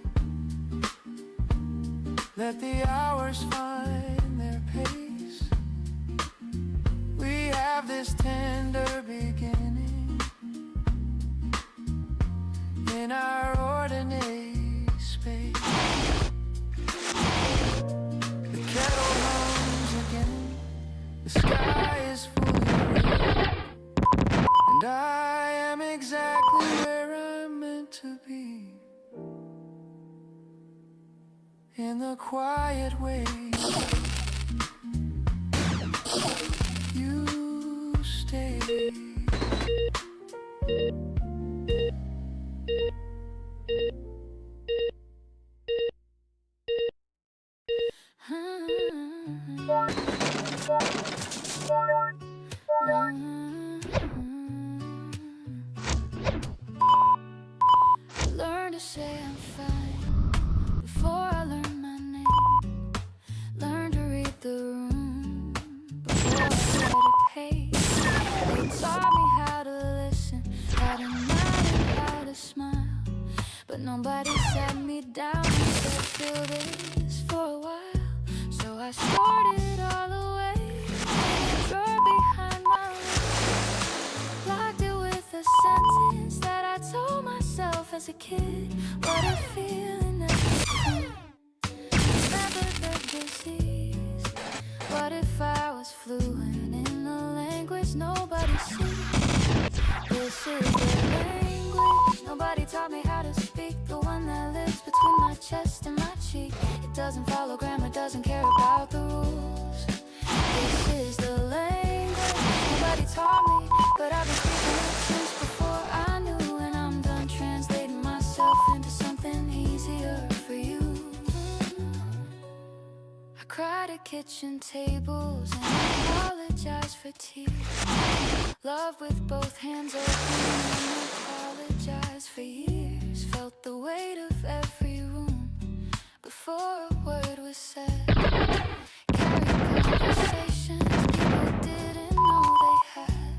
let the hours find their pace. We have this tender beginning in our ordinary space. The kettle hums in the quiet way. You stay. Learn to say I'm fine before I learn my name. Learn to read the room before I set a pace. They taught me how to listen, how to nod and how to smile, but nobody sat me down and said feel this for a while. So I stored it all away in a drawer behind my room. Locked it with a sentence that I told myself as a kid. What a feeling everything. Never the disease. What if I was fluent in the language nobody sees? This is the language nobody taught me how to speak. The one that lives between my chest and my cheek. It doesn't follow grammar, doesn't care about the rules. This is the language nobody taught me, but I've been speaking it since before I knew. And I'm done translating myself into something easier for you. I cried at kitchen tables and apologize for tears. Love with both hands open and apologize for years. Felt the weight of every room before a word was said. Carried conversations people didn't know they had.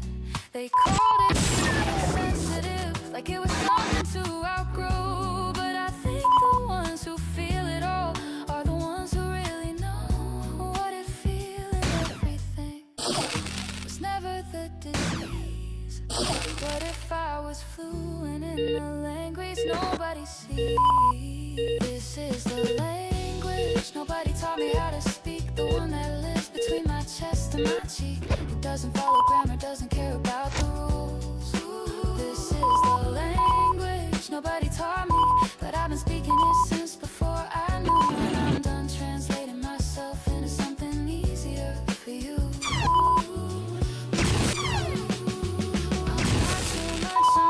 They called it being sensitive, like it was something to outgrow. But I think the ones who feel it all are the ones who really know what it feels. Everything was never the disease. What if I was fluent in the language nobody sees? This is the language nobody taught me how to speak. The one that lives between my chest and my cheek. It doesn't follow grammar, doesn't care about the rules. This is the language nobody taught me, but I've been speaking it since before I knew. And I'm done translating myself into something easier for you.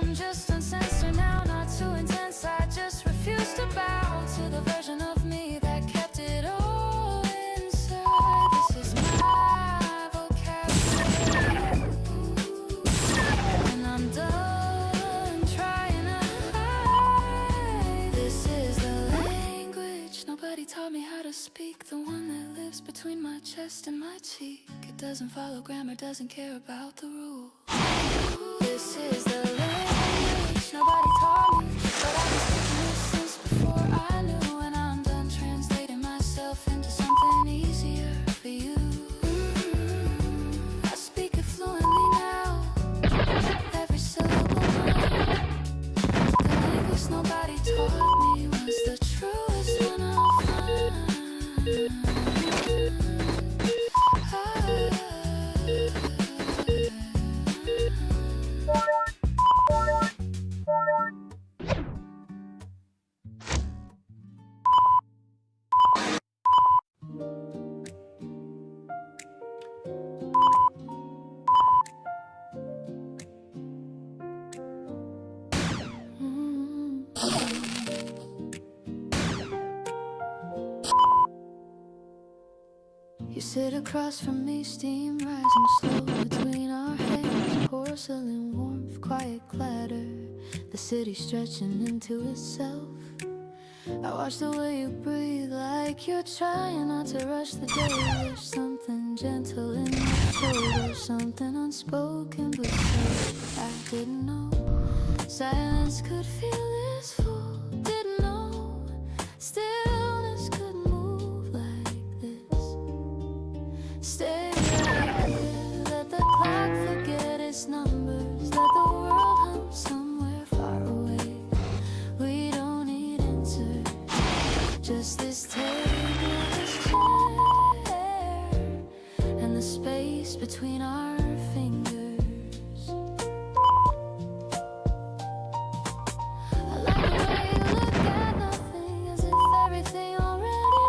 I'm just uncensored now, not too intense. I just refuse to bow to the version of me that kept it all inside. This is my vocabulary, and I'm done trying to hide. This is the language nobody taught me how to speak. The one that lives between my chest and my cheek. It doesn't follow grammar, doesn't care about the rules. This is the language nobody taught me, but I've been speaking it since before I knew. And I'm done translating myself into something easier for you. I speak it fluently now, every syllable mine. The language nobody taught me was the truest one I'll find. You sit across from me, steam rising slow between our hands. Porcelain warmth, quiet clatter, the city stretching into itself. I watch the way you breathe, like you're trying not to rush the day. Wish something gentle in your shoulder, something unspoken but so I didn't know. Silence could feel this full, didn't know. Stillness could move like this. Stay right here, let the clock forget its numbers. Let the world hum somewhere far away. We don't need answers, just this table, this chair, and the space between our fingers. I like the way you look at nothing, as if everything already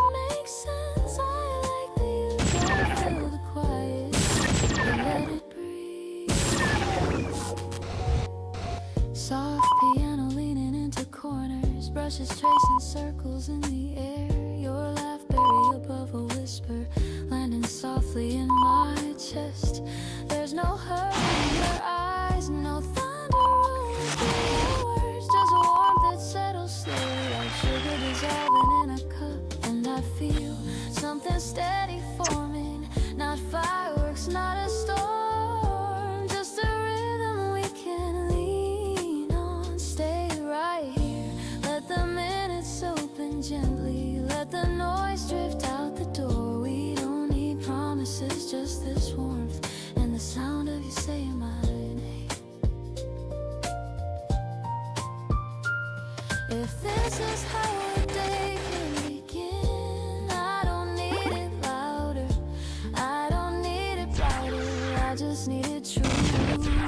circles in the air. Your laugh buried above a whisper, landing softly in my chest. There's no hurt in your eyes, no thunder rolling through your words, just warmth that settles slowly like sugar dissolving in a cup. And I feel something steady forming, not fireworks, not a storm, just a rhythm we can lean on. Stay right here, let the minutes open gently, let the noise drift out the door. We don't need promises, just this warmth and the sound of you saying my name. If this is how a day can begin, I don't need it louder, I don't need it brighter, I just need it true.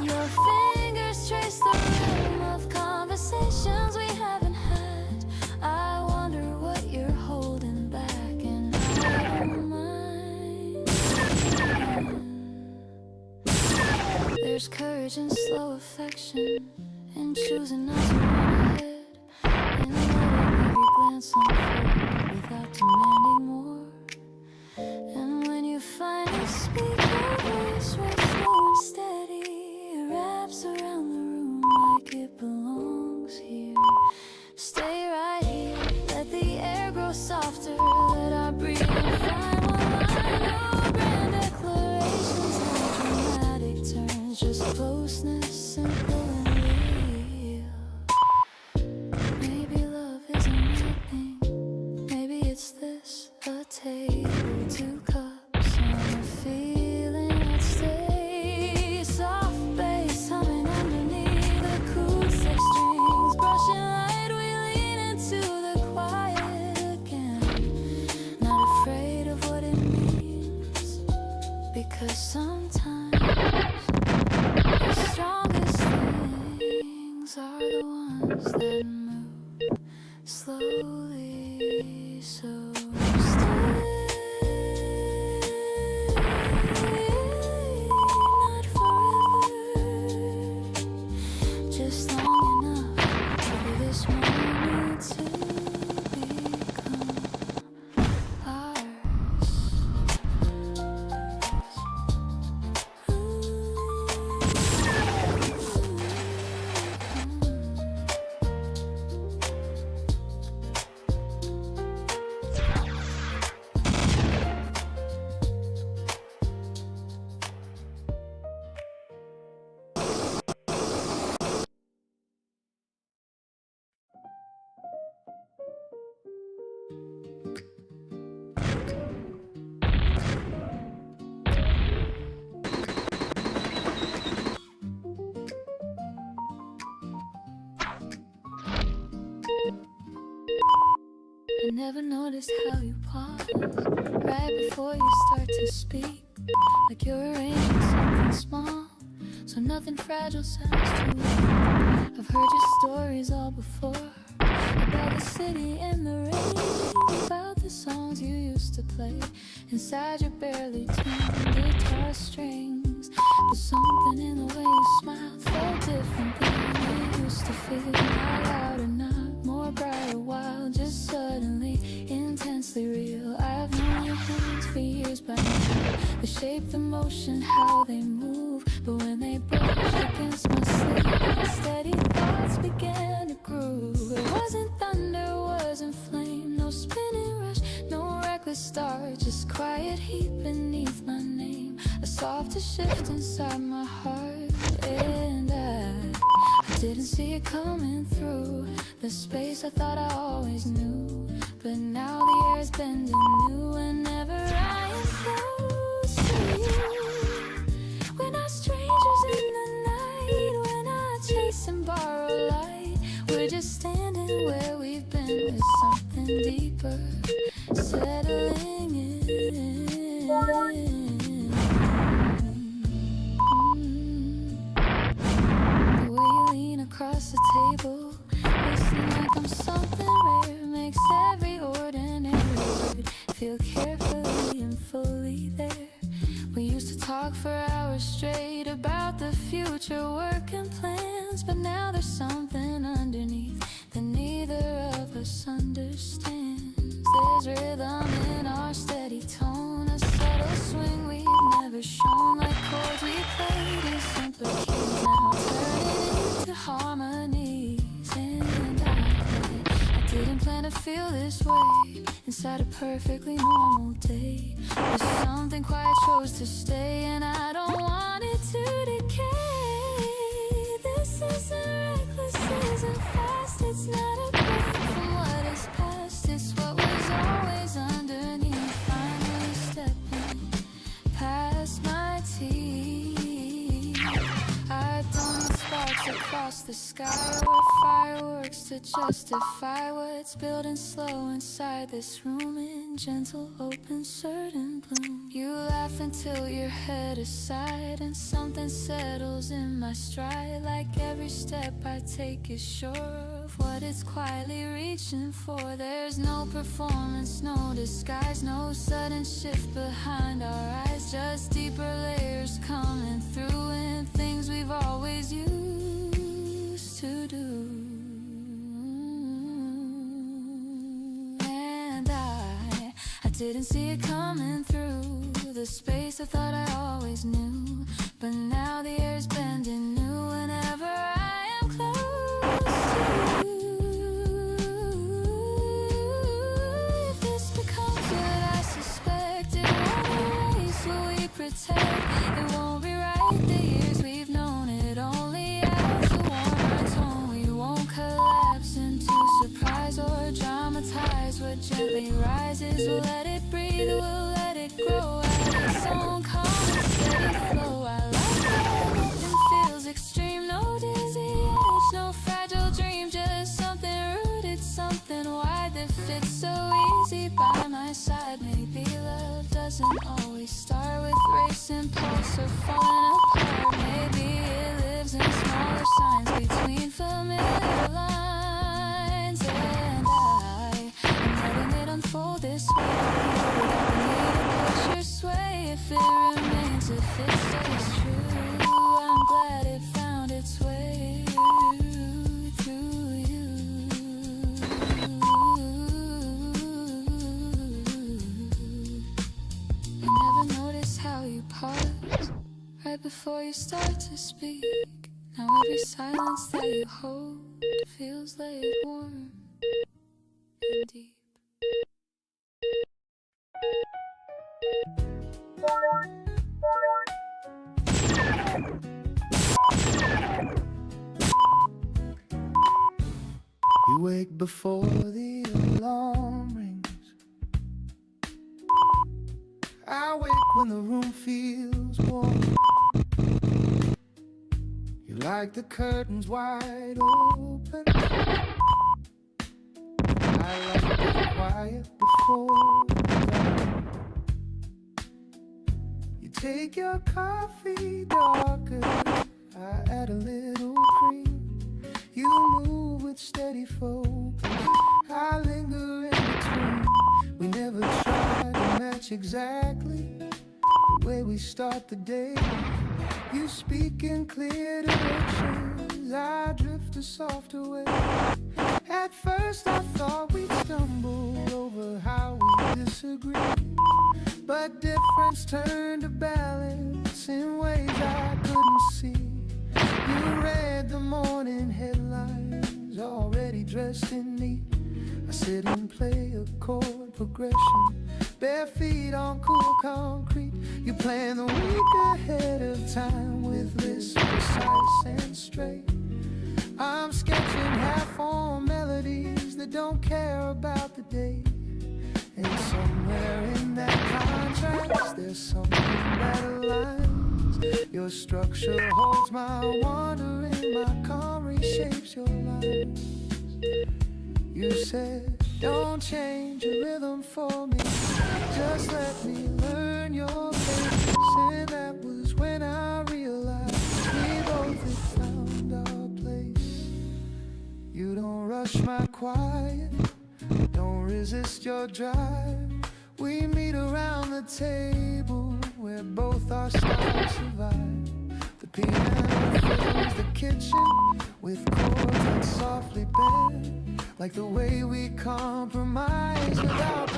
Your fingers trace the rhythm of conversations we haven't had. I wonder what you're holding back, and I don't mind. There's courage in slow affection, in choosing not to run ahead, in letting every glance unfold without demanding more. And when you finally speak, your voice right slow and steady, it wraps around the room like it belongs here. Stay right here, let the air grow softer, let our breathing find one line. No grand declarations, no dramatic turns, just closeness, simple and real. Maybe love isn't nothing, maybe it's this, a table, two cups, and a feeling that stays. Soft bass humming underneath the cool six strings, brushing light, we lean into the quiet again, not afraid of what it means, because sometimes the strongest things are the ones that move slowly. So stay, not forever, just long enough for this moment to become ours. I never noticed how you pause right before you start to speak, like you're arranging something small, so nothing fragile sounds too weak. I've heard your stories all before, about the city and the rain, about the songs you used to play inside your barely tuned guitar strings. But something in the way you smiled felt different than you used to feel. Not louder, not more bright or wild, just suddenly intensely real. I've known your hands for years by now, the shape, the motion, how they move, but when they brush against my sleeve, steady thoughts began to groove. It wasn't thunder, wasn't flame, no spinning rush, no reckless start, just quiet heat beneath my name, a softer shift inside my heart. And I didn't see it coming through the space I thought I always knew, but now the air's bending new whenever I am close to you. We're not strangers in the night, we're not chasing borrowed light, we're just standing where we've been with something deeper settling in. The way you lean across the table, listening like I'm something rare, makes every ordinary word feel carefully and fully there. We used to talk for hours straight about the future, work and plans, but now there's something underneath that neither of us understands. There's rhythm in our steady tone, a subtle swing we've never shown, like chords we played in simpler keys, now turning into harmonies. And I didn't plan to feel this way inside a perfectly normal day, but something quiet chose to stay, and I don't want it to decay. This isn't reckless, isn't fast, it's not a break from what is past, it's what was always underneath, finally stepping past my teeth. I don't need sparks across the sky or fireworks to justify what's building slow inside this room in gentle, open, certain bloom. You laugh until your head aside and something settles in my stride, like every step I take is sure of what it's quietly reaching for. There's no performance, no disguise, no sudden shift behind our eyes, just deeper layers coming through and things we've always used to do. And I didn't see it coming through the space I thought I always knew, but now the air's bending new whenever I am close to you. If this becomes what I suspect, it won't erase what we protect, it won't rewrite the years we've known, it only adds a warmer tone. We won't collapse into surprise or dramatize what gently rises. We'll let it breathe, we'll let it grow at its own calm and steady flow. I like that nothing feels extreme, no dizzy edge, no fragile dream, just something rooted, something wide that fits so easy by my side. Maybe love doesn't always start with racing pulse or falling apart. Maybe it lives in smaller signs between familiar lines, and I'm letting it unfold this way without the need to push or sway. If it remains, if it stays true, I'm glad it found its way through you. I never noticed how you pause right before you start to speak. Now every silence that you hold feels laid warm and deep. You wake before the alarm rings. I wake when the room feels warm. You like the curtains wide open. I like it quiet before dawn. You take your coffee darker, I add a little cream. You move with steady focus, I linger in between. We never try to match exactly the way we start the day. You speak in clear directions, I drift a softer way. At first I thought we'd stumble over how we disagree, but difference turned to balance in ways I couldn't see. You read the morning headlines, already dressed in neat. I sit and play a chord progression, bare feet on cool concrete. You plan the week ahead of time with lists precise and straight. I'm sketching half-formed melodies that don't care about the day. And somewhere in that contrast, there's something that aligns. Your structure holds my wandering, my calm reshapes your lines. You said, don't change your rhythm for me, just let me learn your pace. And that was when I realized we both had found our place. You don't rush my quiet, don't resist your drive. We meet around the table where both our styles survive. The piano fills the kitchen with chords that softly bend, like the way we compromise without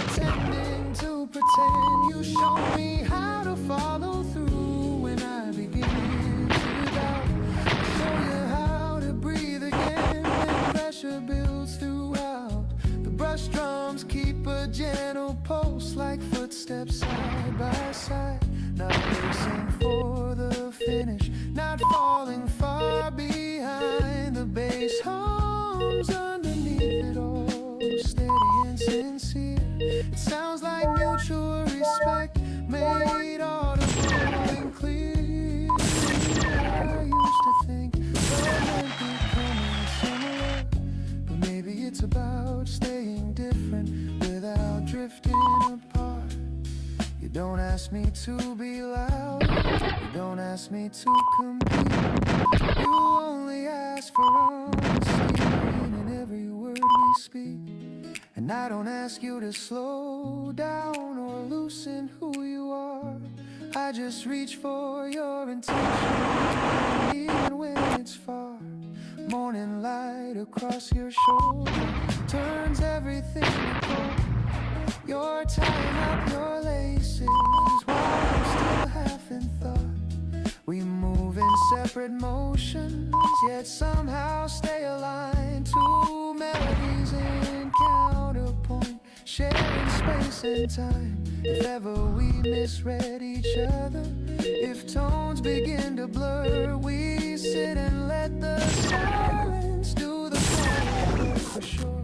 You show me how to follow through when I begin to doubt. Show you how to breathe again when pressure builds throughout. The brush drums keep a gentle pulse like footsteps side by side. Not racing for the finish, not falling far behind. The bass hums underneath it all, steady and sincere. It sounds like mutual respect, made audible and clear. I used to think love might be coming similar, but maybe it's about staying different without drifting apart. You don't ask me to be loud, you don't ask me to compete. You only ask for honesty in every word we speak. And I don't ask you to slow down or loosen who you are. I just reach for your intention, even when it's far. Morning light across your shoulder turns everything to gold. You're tying up your laces while I'm still half in thought. We move in separate motions, yet somehow stay aligned. Two melodies in counterpoint, sharing space and time. If ever we misread each other, if tones begin to blur, we sit and let the silence do the quiet work for sure.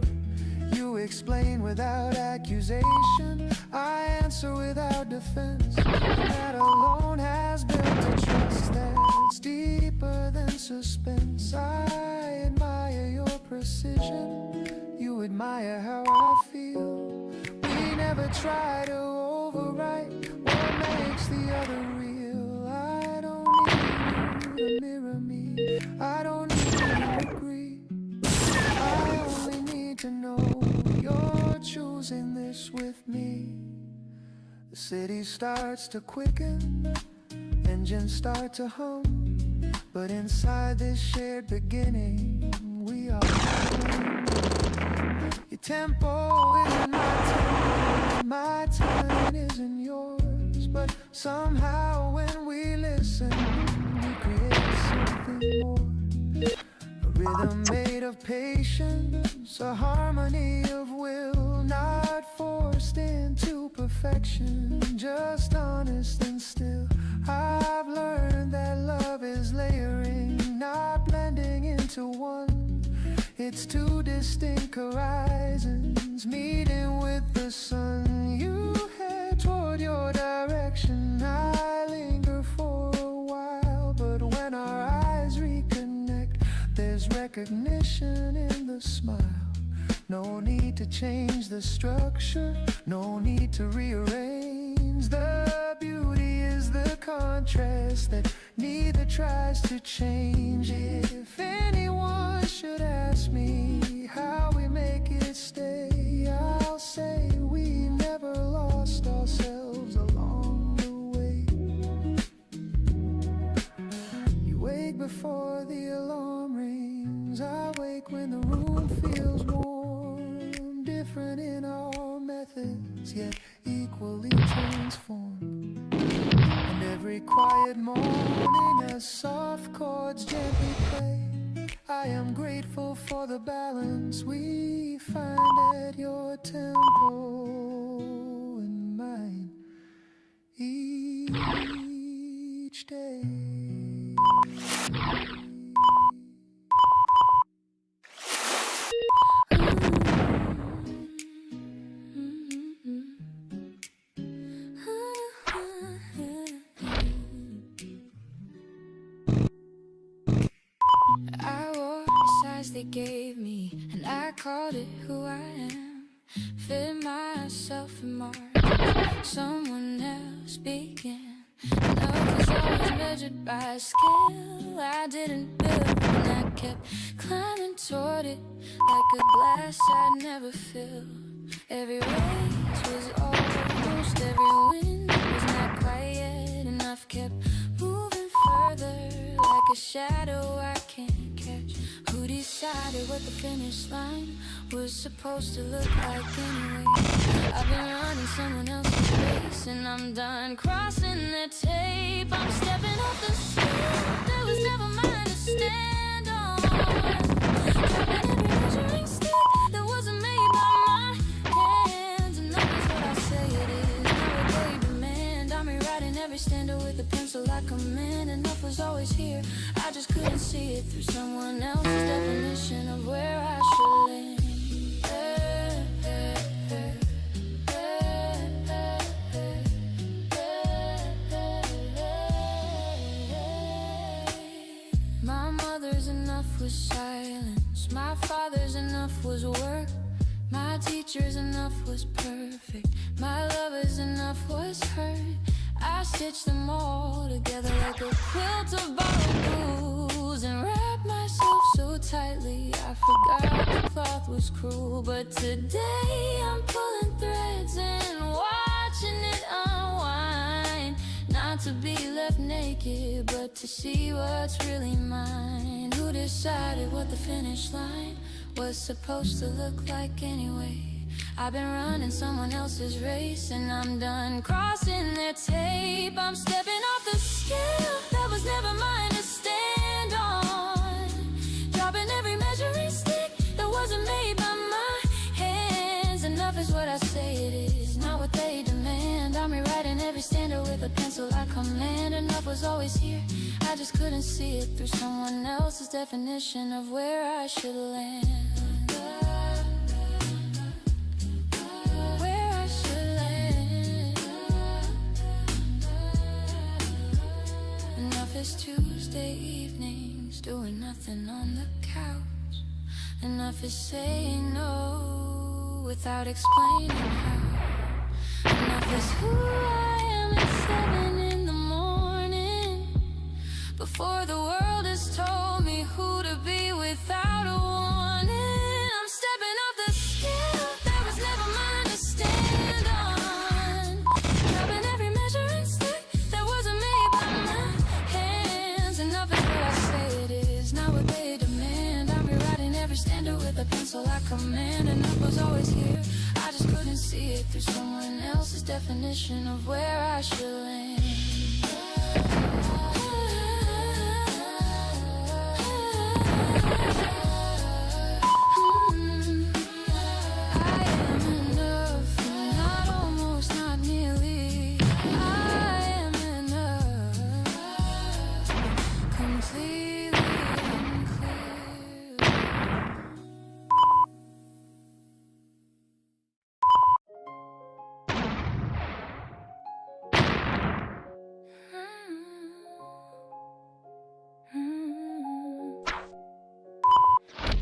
You explain without accusation, I answer without defense. That alone has built a trust that's deeper than suspense. I admire your precision, you admire how I feel. We never try to overwrite what makes the other real. I don't need you to mirror me, I don't need you to agree. I only need to know you're choosing this with me. The city starts to quicken, engines start to hum, but inside this shared beginning, we are one. Your tempo isn't my time isn't yours, but somehow when we listen, we create something more. A rhythm made of patience, a harmony of will, not forced into perfection, just honest and still. I've learned that love is layering, not blending into one. It's two distinct horizons meeting with the sun. You head toward your direction, I linger for a while, but when our eyes reconnect, there's recognition in the smile. No need to change the structure, no need to rearrange. The beauty is the contrast that neither tries to change. If anyone should ask me how we make it stay, I'll say we never lost ourselves along the way. You wake before the alarm rings, I wake when the room feels warm. Different in our methods, yet equally transformed. And every quiet morning as soft chords gently play, I am grateful for the balance we find at your tempo and mine each day. I wore the size they gave me, and I called it who I am. Fit myself in margins someone else began. Love was always measured by a scale I didn't build, and I kept climbing toward it like a glass I'd never fill. Every race was almost, every wind was not quite yet, and I've kept moving further like a shadow I can't catch. Who decided what the finish line was supposed to look like anyway? I've been running someone else's race race and I'm done crossing the tape. I'm stepping off the scale that was never mine to stand on. Dropping every measuring stick that wasn't made by my hands. And that is what I say it is, not what they demand. I'm rewriting every standard with a pencil I command. Enough was always here, I just couldn't see it through someone else's definition of where I should land. My mother's enough was silence, my father's enough was work, my teacher's enough was perfect, my lover's enough was hurt. I stitched them all together like a quilt of bottled booze and wrapped myself so tightly I forgot the cloth was cruel. But today I'm pulling threads and watching it unwind. Not to be left naked, but to see what's really mine. Who decided what the finish line was supposed to look like anyway? I've been running someone else's race and I'm done crossing their tape. I'm stepping off the scale that was never mine to stand on. Dropping every measuring stick that wasn't made by my hands. Enough is what I say it is, not what they demand. I'm rewriting every standard with a pencil I command. Enough was always here, I just couldn't see it through someone else's definition of where I should land. It's Tuesday evenings, doing nothing on the couch. Enough is saying no without explaining how. Enough is who I am at 7 in the morning, before the world has told me who to be without a warning. I'm stepping off the scale that was never mine to stand on. Dropping every measuring stick that wasn't made by my hands. Enough is what I say it is, not what they demand. I'm rewriting every standard with a pencil I command. Enough was always here, I just couldn't see it through someone else's definition of where I should land.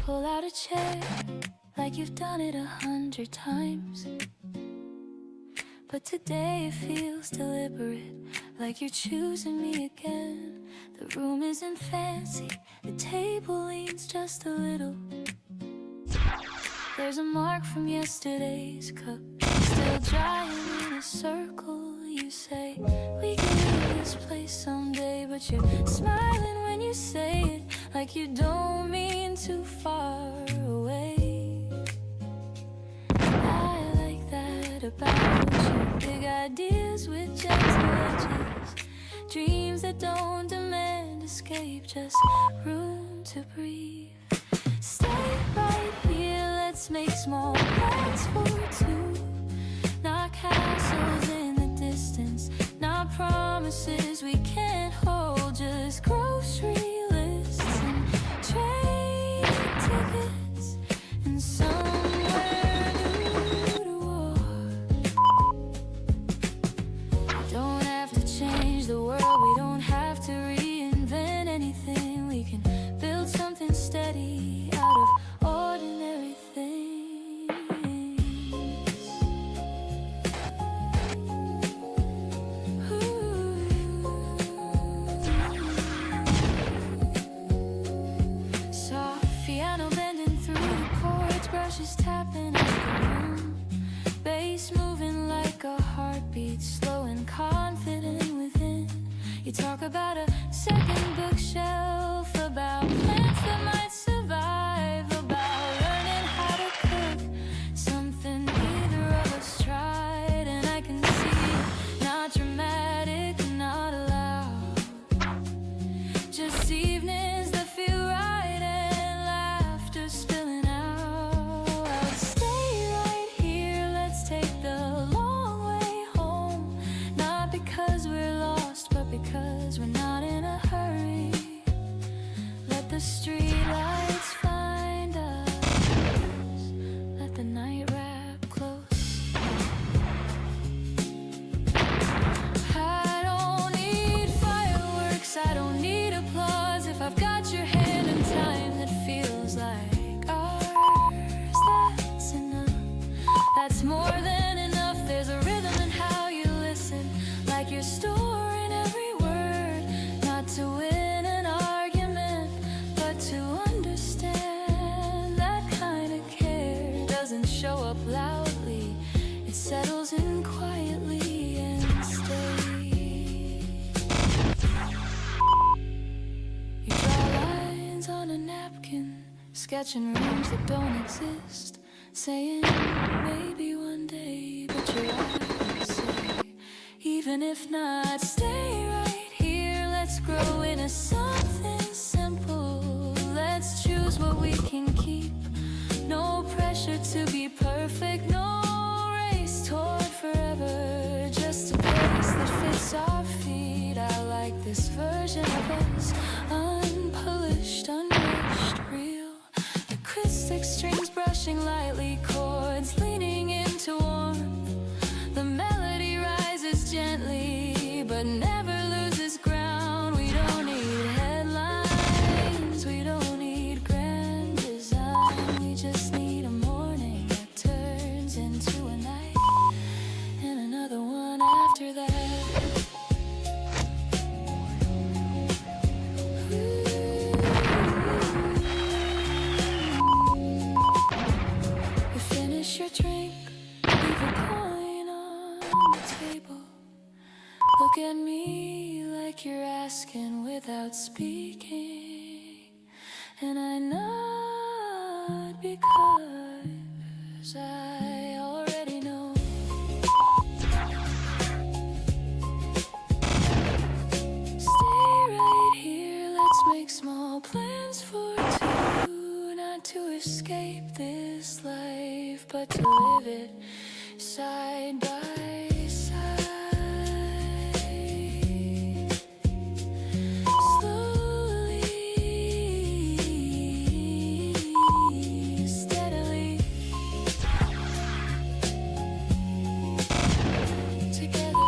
Pull out a chair like you've done it 100 times, but today it feels deliberate, like you're choosing me again. The room isn't fancy, the table leans just a little. There's a mark from yesterday's cup, still drying in a circle. You say we can leave this place someday, but you're smiling when you say it, like you don't mean too far away. I like that about you, big ideas with gentle edges, dreams that don't demand escape, just room to breathe. Stay right here, let's make small plans for two. Not castles in the distance, not promises we can't hold, just grocery lists and train tickets and somewhere new to walk. We don't have to change the world, we don't have to reinvent anything. We can build something steady out of ordinary things. sketching rooms that don't exist, saying maybe one day, but your eyes say even if not, stay right here. Let's grow into something simple. Let's choose what we can keep. No pressure to be perfect, no race toward forever, just a place that fits our feet. I like this version of us, unpolished, unrushed, real. Acoustic strings brushing lightly, chords leaning into warmth. The melody rises gently, but never loses ground. We don't need headlines, we don't need grand design. We just need a morning that turns into a night, and another one after that. You finish your drink, leave a coin on the table. Look at me like you're asking without speaking, and I nod because I already know. Stay right here, let's make small plans for two, not to escape this life, but to live it side by side. Slowly, steadily, together.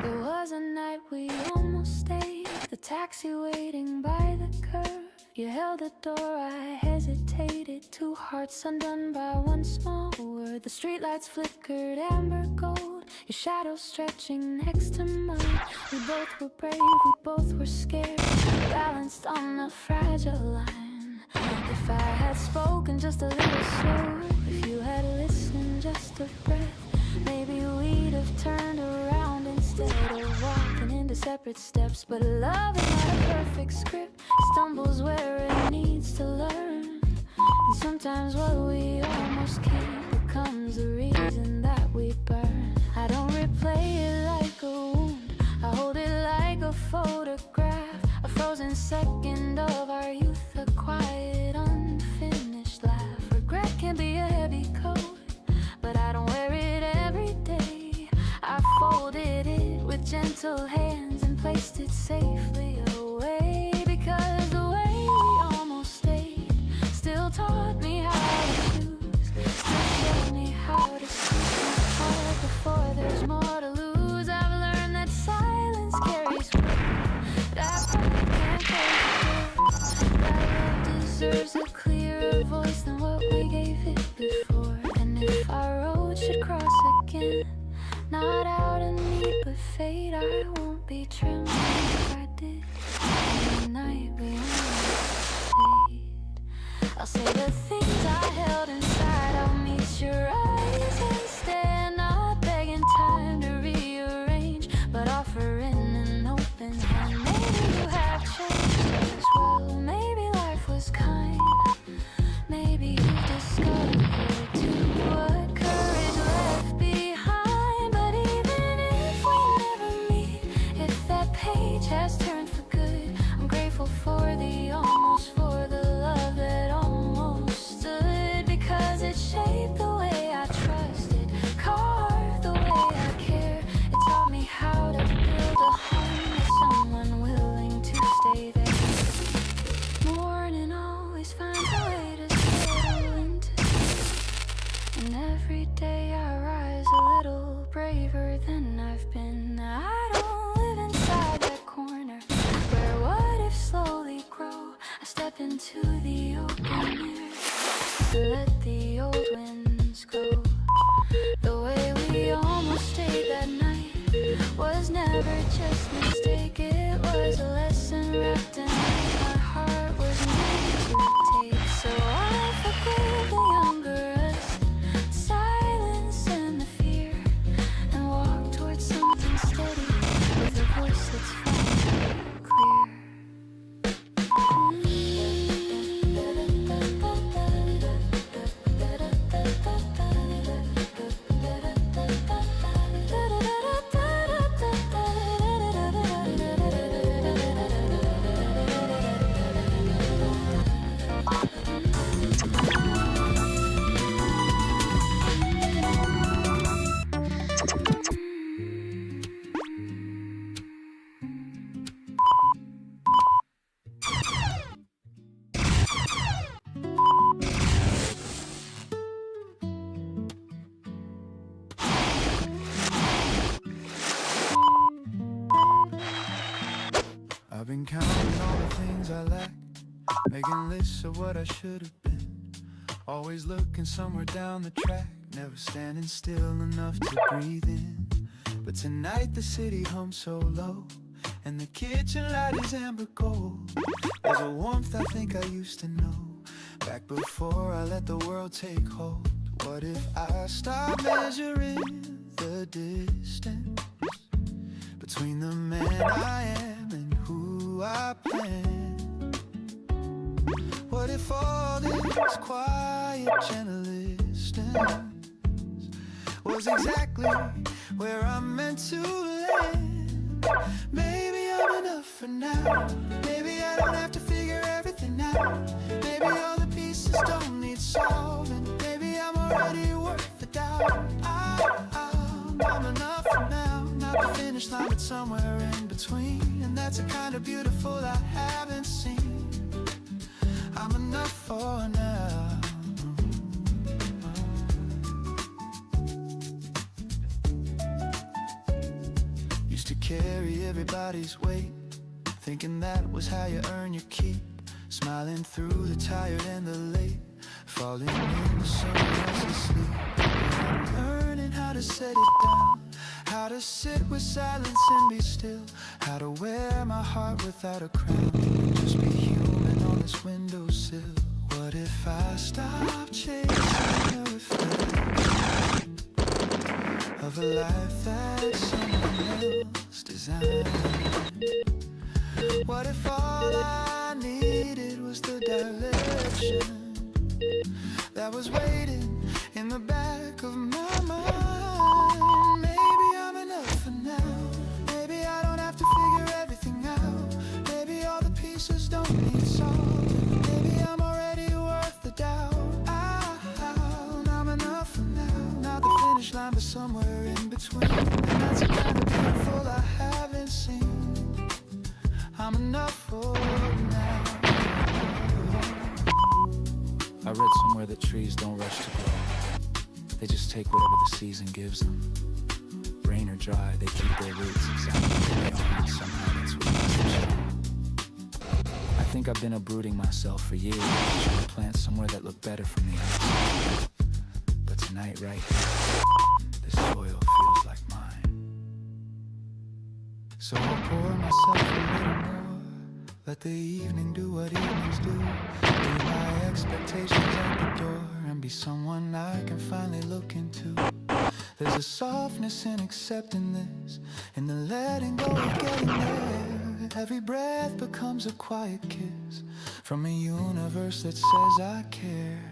There was a night we almost stayed, the taxi waiting by the curb. You held the door, I hesitated, two hearts undone by one small word. The streetlights flickered amber gold, your shadow stretching next to mine. We both were brave, we both were scared, balanced on a fragile line. If I had spoken just a little slower, if you had listened just a breath, maybe we'd have turned around instead of walking into separate steps. But love is not a perfect script, it stumbles where it needs to learn. And sometimes what we almost keep becomes the reason that we burn. I don't replay it like a wound, I hold it like a photograph, a frozen second of our youth, a quiet unfinished laugh. Regret can be a heavy coat, but I don't wear it every day. I folded it with gentle hands and placed it safely away, because the way we almost stayed still taught me how to choose, still showed me how to see my heart before there's more to lose. I've learned that silence carries weight, that pride can't close the door, that love deserves a clearer voice than what we gave it before. And if our road should cross again, not out and meet but fade, I won't be trembling like I did on the night we almost stayed. I'll say the things I held inside, I'll meet your eyes instead, not begging time to rearrange, but offering an open hand. Maybe you have changed as well, maybe life was kind, maybe you've discovered too what courage left behind. But even if we never meet, if that page has turned for good, I'm grateful for the almost, for the love that almost stood, because it shaped the way I trusted, carved the way I care. It taught me how to build a home with someone willing to stay there. Morning always finds a way to settle into, and every day I rise a little braver than I've been. I don't live inside that corner where what if slowly grow. I step into the open air, let the old winds go. The way we almost stayed that night, was never just mistake. It was a lesson wrapped in my heart was made to take. So I forgive the younger us, silence and the fear, and walk towards something steady with a voice that's finally clear. I've been counting all the things I lack, making lists of what I should have been. Always looking somewhere down the track, never standing still enough to breathe in. But tonight the city hums so low, and the kitchen light is amber gold. There's a warmth I think I used to know, back before I let the world take hold. What if I stop measuring the distance between the man I am and who I plan? What if all this quiet, gentle distance was exactly where I'm meant to land? Maybe I'm enough for now. Maybe I don't have to figure everything out. Maybe all the pieces don't need solving. Maybe I'm already worth the doubt. I'm enough for now. Not the finish line, but somewhere in between. And that's a kind of beautiful I haven't seen. I'm enough for now. Used to carry everybody's weight, thinking that was how you earn your keep. Smiling through the tired and the late, falling into someone else's sleep. Learning how to set it down, how to sit with silence and be still, how to wear my heart without a crown, just be human on this windowsill. What if I stop chasing the reflection of a life that someone else designed? What if all I needed was the direction that was waiting in the back of my mind? Maybe I'm enough for now. Maybe I don't have to figure everything out. Maybe all the pieces don't need solving. Maybe I'm already worth the doubt. I'm enough for now. Not the finish line, but somewhere in between. And that's a kind of beautiful I haven't seen. I'm enough for now. I read somewhere that trees don't rush to grow. They just take whatever the season gives them. Rain or dry, they keep their roots exactly where they are, and somehow that's what makes them strong. I think I've been uprooting myself for years, trying to plant somewhere that looked better from the outside. But tonight, right here, the soil feels like mine. So I'll pour myself a little more. Let the evening do what evenings do. Leave my expectations at the door and be someone I can finally look into. There's a softness in accepting this, in the letting go of getting there. Every breath becomes a quiet kiss from a universe that says I care.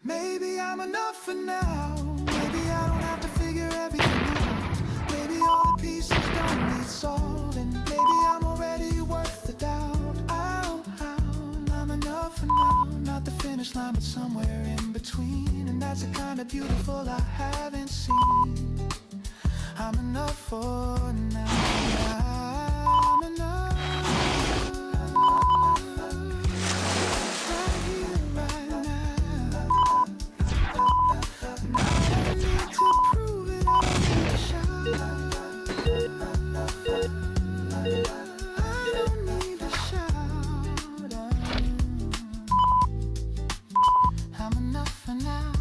Maybe I'm enough for now. Maybe I don't have to figure everything out. Maybe all the pieces don't need solving. Maybe I'm already worth the doubt. I'm enough for now. Not the finish line, but somewhere in between. And that's the kind of beautiful I haven't seen. I'm enough for now. I'm enough. Right here, right now. And I don't need to prove it, I don't need to shout. I don't need to shout. I'm enough for now.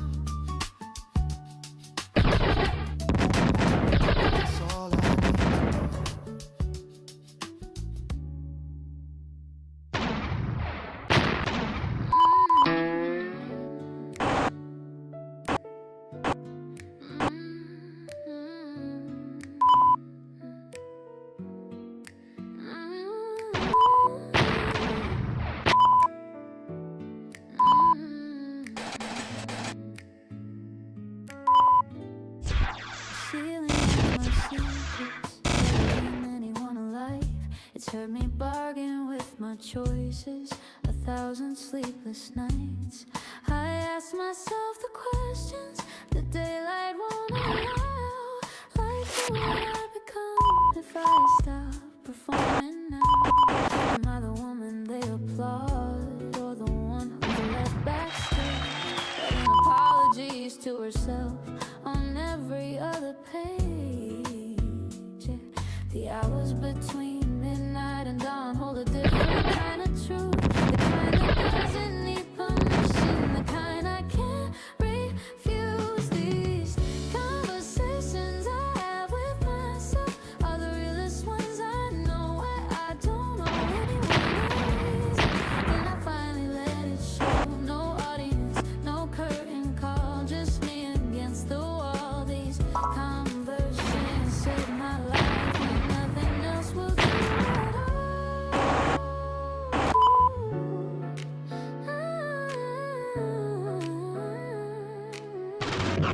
choices, 1,000 sleepless nights. I ask myself the questions the daylight won't allow. Like who would I become if I stop performing now? Am I the woman they applaud, or the one who's left backstage, writing apologies to herself on every other page? Yeah. The hours between midnight and dawn hold a different kind of truth, the kind that doesn't need permission, the kind I can't refuse. These conversations I have with myself are the realest ones I know, where I don't know anyone is. And I finally let it show. No audience, no curtain call, just me against the wall. These conversations save my life when nothing else will do at all.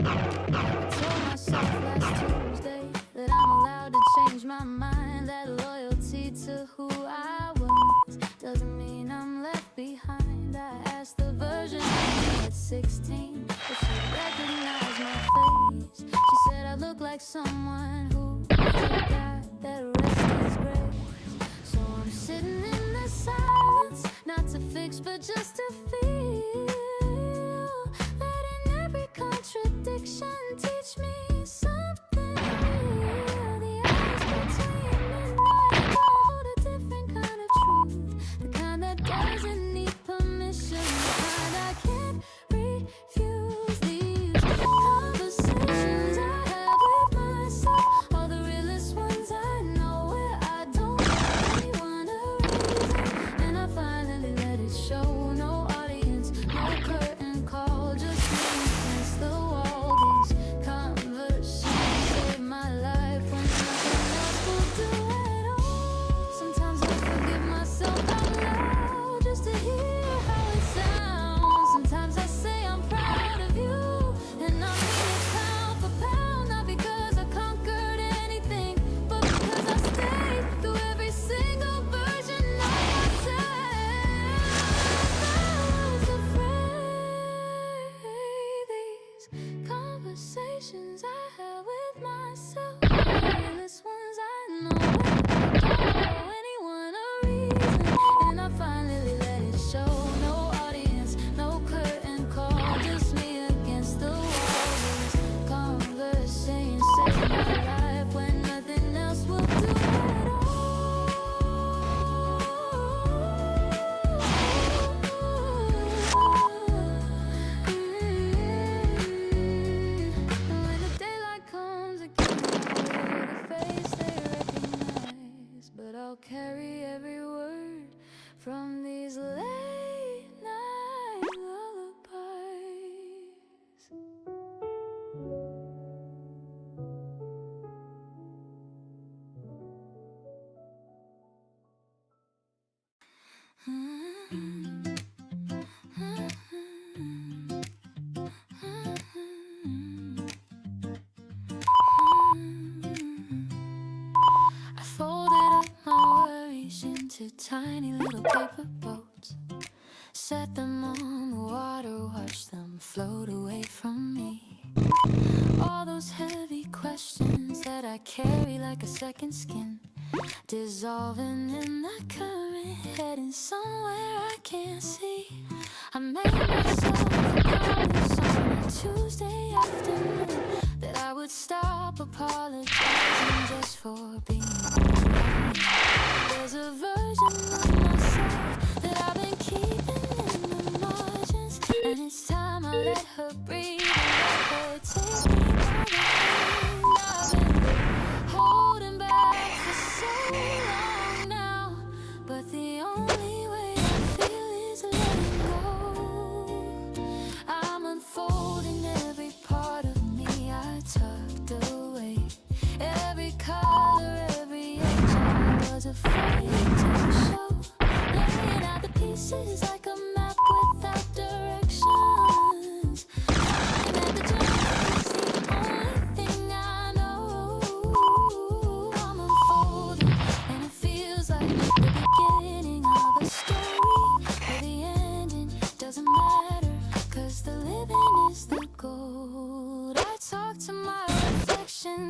I told myself last Tuesday that I'm allowed to change my mind, that loyalty to who I was doesn't mean I'm left behind. I asked the version of me at 16 if she recognized my face. She said I look like someone who forgot that rest is grace. So I'm sitting in the silence, not to fix but just to feel, letting every contradiction teach me something real. The hours between midnight hold a different kind of truth, the kind that doesn't need permission, the kind I can't refuse. These conversations I have with myself are the realest ones I know, where I don't really want a reason. And I finally let it show. No audience, no curtain call, just me against the wall. These conversations save my life when nothing else will do at all. Sometimes I forgive myself out loud just to hear how it sounds. Sometimes I say I'm proud of you, and I mean it pound for pound, not because I conquered anything, but because I stayed through every single version of myself. I was afraid. These conversations I have with myself are the realest ones I know, where I don't owe anyone a reason. And I finally let it show. No audience, no curtain call, just me against the wall. These conversations save my life when nothing else will do at all. And when the daylight comes again, I'll wear the face they recognize, but I'll carry every word from these late night lullabies. I folded up my worries into tiny little paper boats, set them on the water, watch them float away from me. All those heavy questions that I carry like a second skin, dissolving in the current, heading somewhere I can't see. I made myself a promise on a Tuesday afternoon that I would stop apologizing just for being me. There's a version of myself that I've been keeping in the margins, and it's time I let her breathe and let her take me by the hand. I've been holding back for so long now, but the only way I feel is letting go. I'm unfolding every part of me I tucked away, every color, every edge I was afraid to show, laying out the pieces like a map without directions. And that the journey is the only thing I know. I'm unfolding, and it feels like the beginning of a story.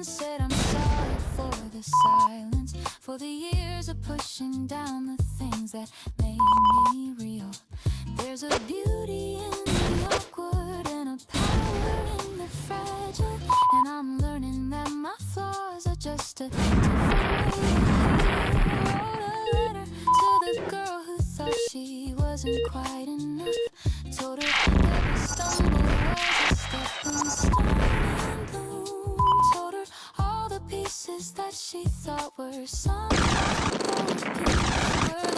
and said I'm sorry for the silence, for the years of pushing down the things that made me real. There's a beauty in the awkward and a power in the fragile, and I'm learning that my flaws are just a different way. Wrote a letter to the girl who thought she wasn't quite enough. Told her every stumble was a stepping stone and bloom. Told her all the pieces that she thought were some were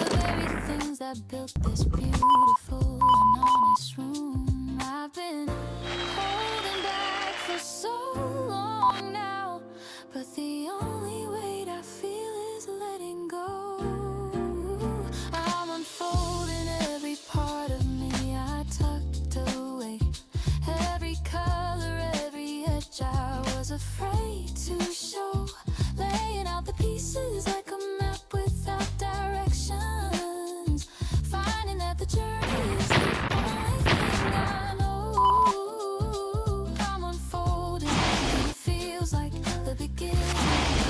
the very things that built this beautiful and honest room. I've been holding back for so long now, but the only weight I feel is letting go. I'm unfolding every part of me I tucked away, every color, every edge I was afraid to show, laying out the pieces like a map without directions, finding that the journey is the only thing I know. I'm unfolding, and it feels like the beginning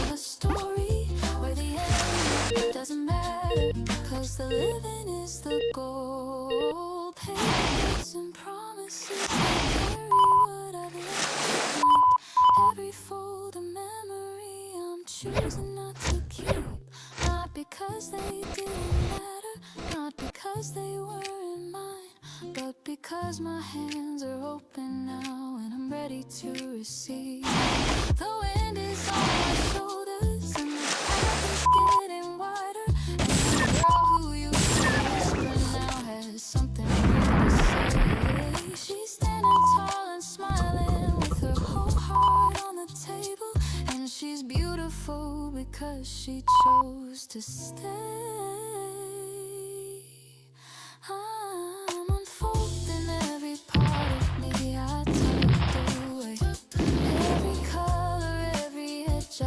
of a story where the end doesn't matter, 'cause the living is the goal. Pages and promises that carry what I've left behind. Every fold of memory I'm choosing not to keep, not because they didn't matter, not because they weren't mine, but because my hands are open now and I'm ready to receive. The wind is on my shoulders and the path is getting wider, and the girl who used to whisper now has something real to say. She's standing tall and smiling with her whole heart on the table, and she's beautiful because she chose to stay. I'm unfolding every part of me I tucked away, every color, every edge I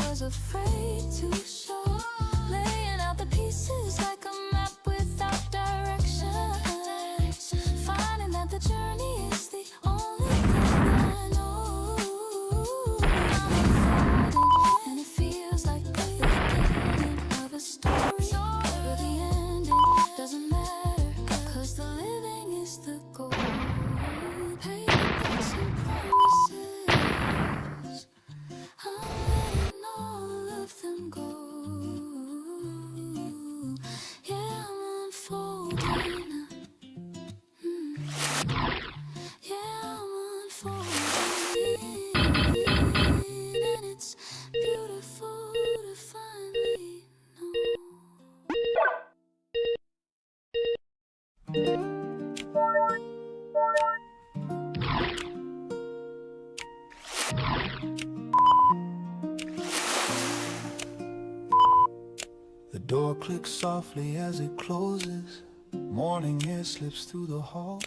was afraid to show, laying out the pieces like a map without direction, finding that the journey is the only thing I know. I'm unfolding, and it feels like the beginning of a story where the ending doesn't matter, 'cause the living is the goal. Pages and promises, I'm letting all of them go. Yeah, I'm unfolding. Yeah, I'm unfolding, and it's beautiful to finally know. The door clicks softly as it closes. Morning air slips through the hall.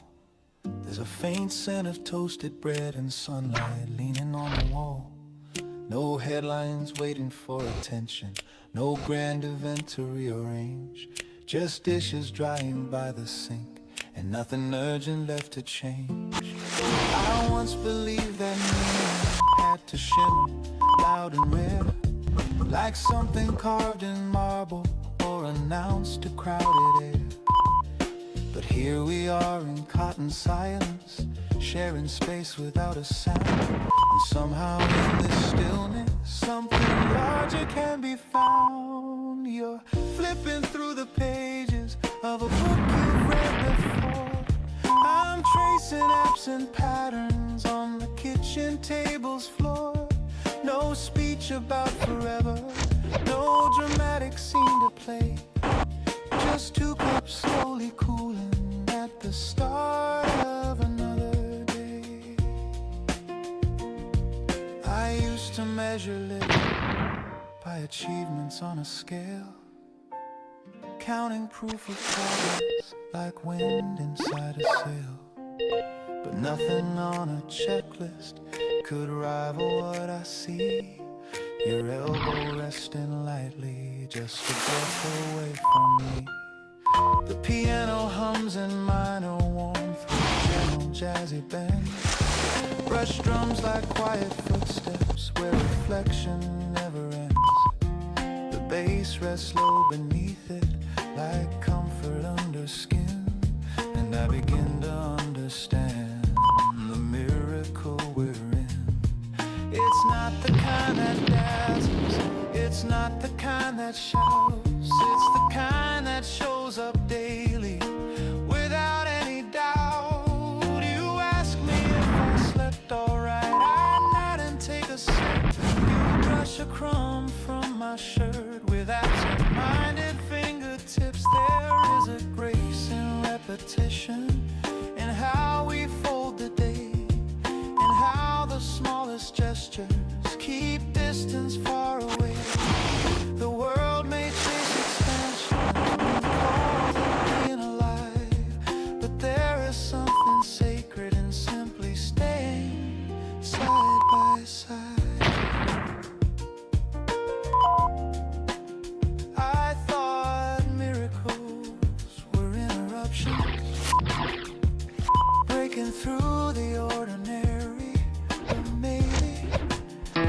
There's a faint scent of toasted bread and sunlight leaning on the wall. No headlines waiting for attention, no grand event to rearrange, just dishes drying by the sink and nothing urgent left to change. I once believed that meaning had to shimmer loud and rare, like something carved in marble or announced to crowded air. But here we are in cotton silence, sharing space without a sound. And somehow in this stillness, something larger can be found. You're flipping through the pages of a book you've read before. I'm tracing absent patterns on the kitchen table's floor. No speech about forever, no dramatic scene to play, just two cups slowly cooling at the start of another day. I used to measure living by achievements on a scale, counting proof of progress like wind inside a sail. But nothing on a checklist could rival what I see. Your elbow resting lightly, just a breath away from me. The piano hums in minor warmth with gentle jazzy bend. Brush drums like quiet footsteps steps where reflection never ends. The bass rests low beneath it, like comfort under skin. And I begin to understand the miracle we're in. It's not the kind that dazzles, it's not the kind that shouts. It's the kind that shows up daily without any doubt. You ask me if I slept alright, I nod and take a sip. You brush a crumb from my shirt with absent-minded fingertips. There is a grace in repetition, in how we fold the day, and how the smallest gestures keep distance far away. The world may chase expansion and call it being alive, but there is something sacred in simply staying side by side. I thought miracles were interruptions, breaking through the ordinary, but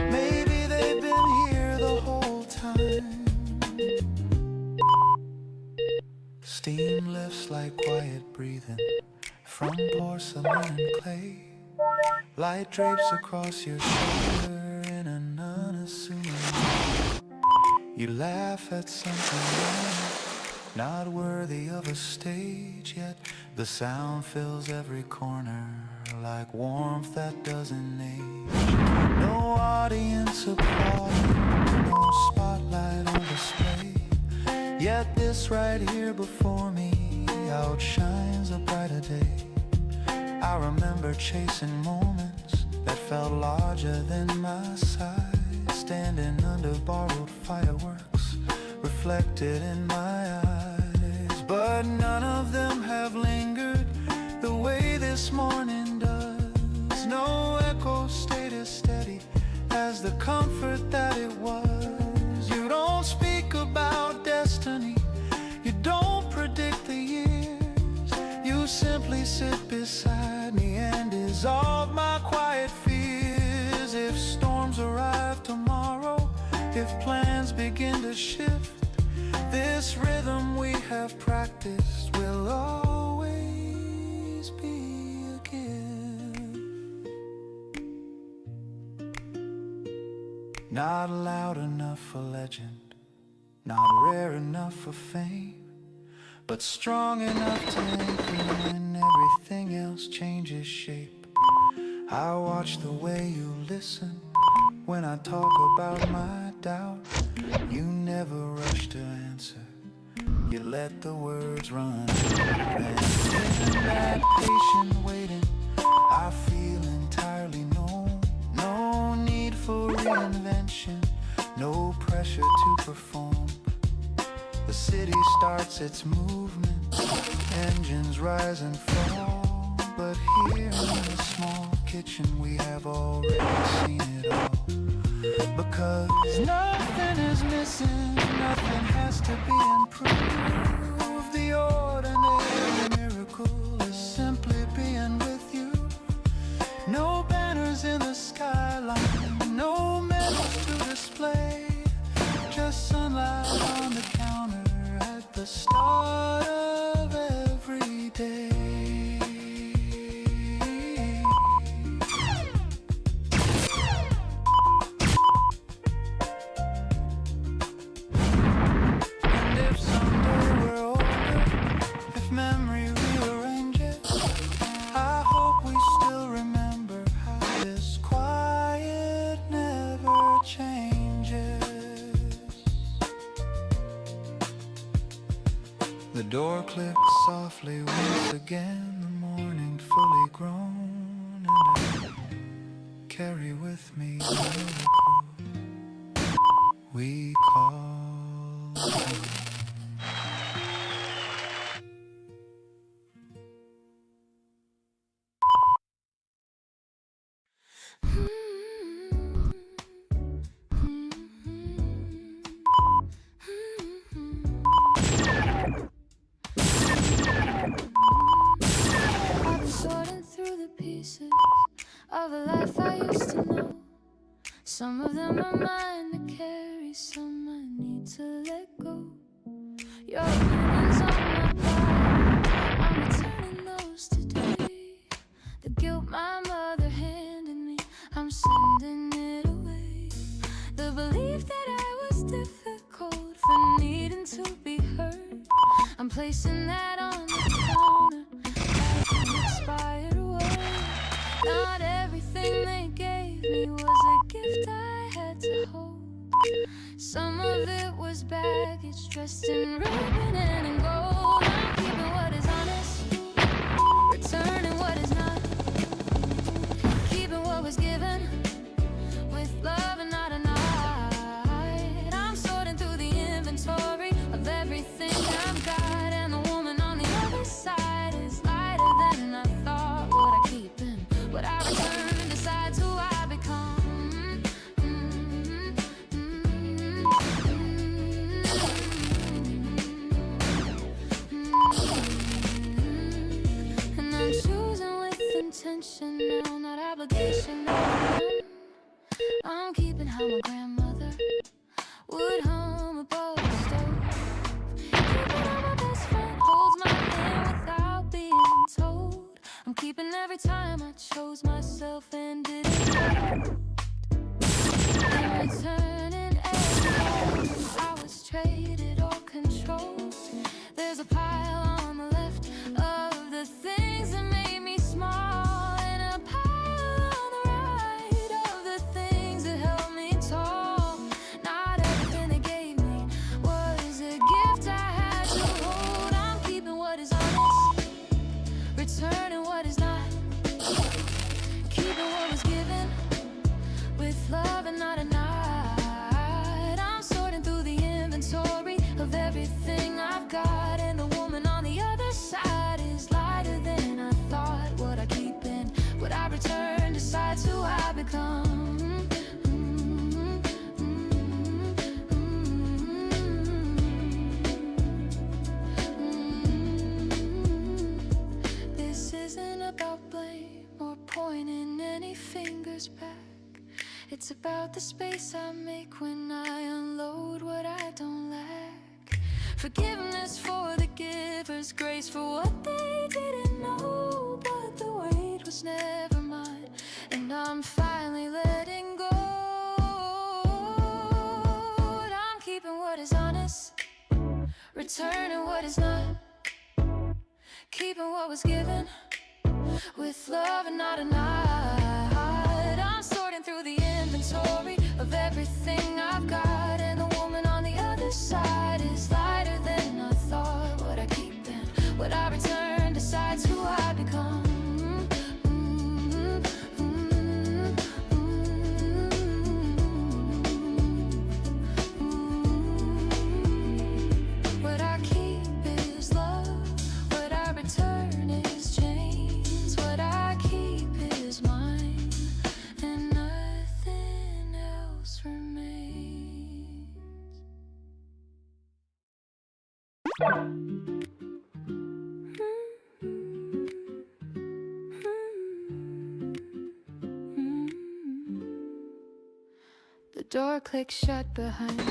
maybe they've been here the whole time. Steam lifts like quiet breathing from porcelain and clay. Light drapes across your shoulder in an unassuming way. You laugh at something wrong, not worthy of a stage, yet the sound fills every corner like warmth that doesn't age. No audience applauding, no spotlight on display, yet this right here before me outshines a brighter day. I remember chasing moments that felt larger than my size, standing under borrowed fireworks reflected in my eyes. But none of them have lingered the way this morning does. No echo stayed as steady as the comfort that it was. You don't speak about destiny, you don't predict the years. You simply sit beside me and dissolve my quiet fears. If storms arrive tomorrow, if plans begin to shift, this rhythm we have practiced will always be a gift. Not loud enough for legend, not rare enough for fame, but strong enough to anchor when everything else changes shape. I watch the way you listen when I talk about my doubt. You never rush to answer, you let the words run. And in that patient waiting, I feel entirely known. No need for reinvention, no pressure to perform. The city starts its movement, engines rise and fall. But here in the small kitchen we have already seen it all. Because nothing is missing, nothing has to be improved. The ordinary miracle is simply being with you. No banners in the skyline, no medals to display, just sunlight on the counter at the start of every day. And if someday we're older, if memory rearranges, I hope we still remember how this quiet never changes. The door clicks softly once again, the morning fully grown, and I carry with me the miracle we call home. I've been sorting through the pieces of a life I used to know. Some of them are mine to carry, some I need to let go. Your opinions on my body, I'm returning those today. The guilt my mother handed me, I'm sending it away. The belief that I was difficult for needing to be heard, I'm placing that on the counter like an expired word. Not everything they gave me was a gift I had to hold. Some of it was baggage dressed in ribbon and in gold. I'm keeping what is honest, returning what is not, keeping what was given with love and not a night. I'm sorting through the inventory of everything I've got, and the woman on the other side is lighter than I thought. What I keep in, what I return, decides who I become. And I'm choosing with intention now, not obligation. I'm keeping how my grandmother would hum above the stove. Keeping how my best friend holds my hand without being told. I'm keeping every time I chose myself and didn't vote. I'm returning everything I was traded or controlled. There's a pile on the left of the things that made me small, and a pile on the right of the things that held me tall. Not everything they gave me was a gift I had to hold. I'm keeping what is honest, returning what is not, keeping what was given with love and not a night. I'm sorting through the inventory of everything I've got, and the woman on the other side is lighter than I thought. What I keep in, what I return, decides who I become. This isn't about blame or pointing any fingers back. It's about the space I make when I unload what I don't lack. Forgiveness for the givers, grace for what they didn't know. But the weight was never mine, and I'm finally letting go. I'm keeping what is honest, returning what is not, keeping what was given with love and not a night. I'm sorting through the inventory of everything I've got, and the woman on the other side is lighter than I thought. What I keep in, what I return, decides who I become. What I keep is love, what I return is chains. What I keep is mine, and nothing else remains. The door clicks shut behind me,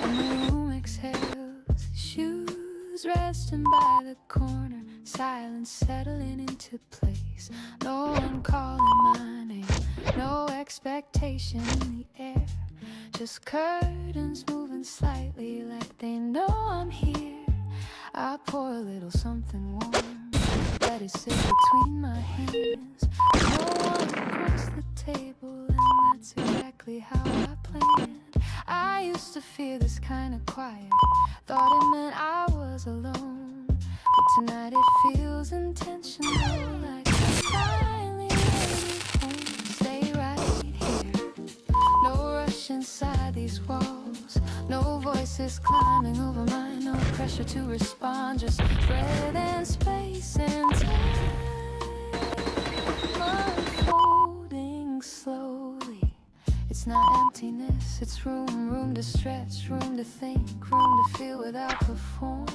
and the room exhales. Shoes resting by the corner, silence settling into place. No one calling my name, no expectation in the air. Just curtains moving slightly like they know I'm here. I pour a little something warm, let it sit between my hands. No one across the table, and that's exactly how I planned. I used to fear this kind of quiet, thought it meant I was alone. But tonight it feels intentional, like I'm finally ready home. Stay right here, no rush inside these walls, no voices climbing over mine, no pressure to respond, just breath and space and time unfolding slowly. It's not emptiness, it's room, room to stretch, room to think, room to feel without performing.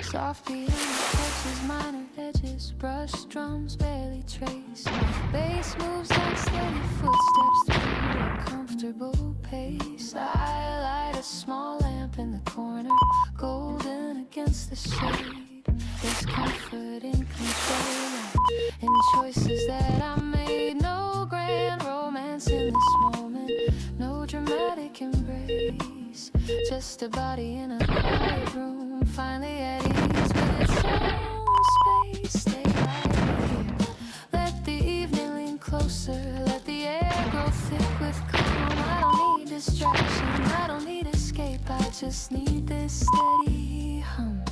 Soft piano touches minor edges, brush drums barely trace. Bass moves like steady footsteps through a comfortable pace. I light a small lamp in the corner, golden against the shade. There's comfort in control, in choices that I made. No grand romance in this moment, no dramatic embrace. Just a body in a quiet room, finally at ease with its own space. Stay right here, let the evening lean closer, let the air grow thick with calm. I don't need distraction, I don't need escape, I just need this steady hum.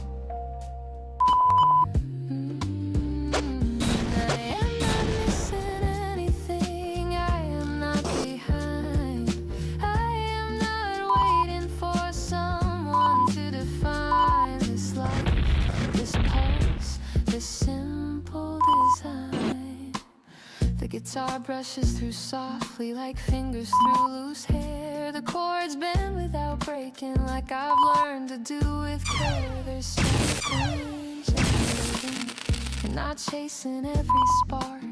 The guitar brushes through softly like fingers through loose hair. The chords bend without breaking like I've learned to do with care. There's strength in not chasing every spark,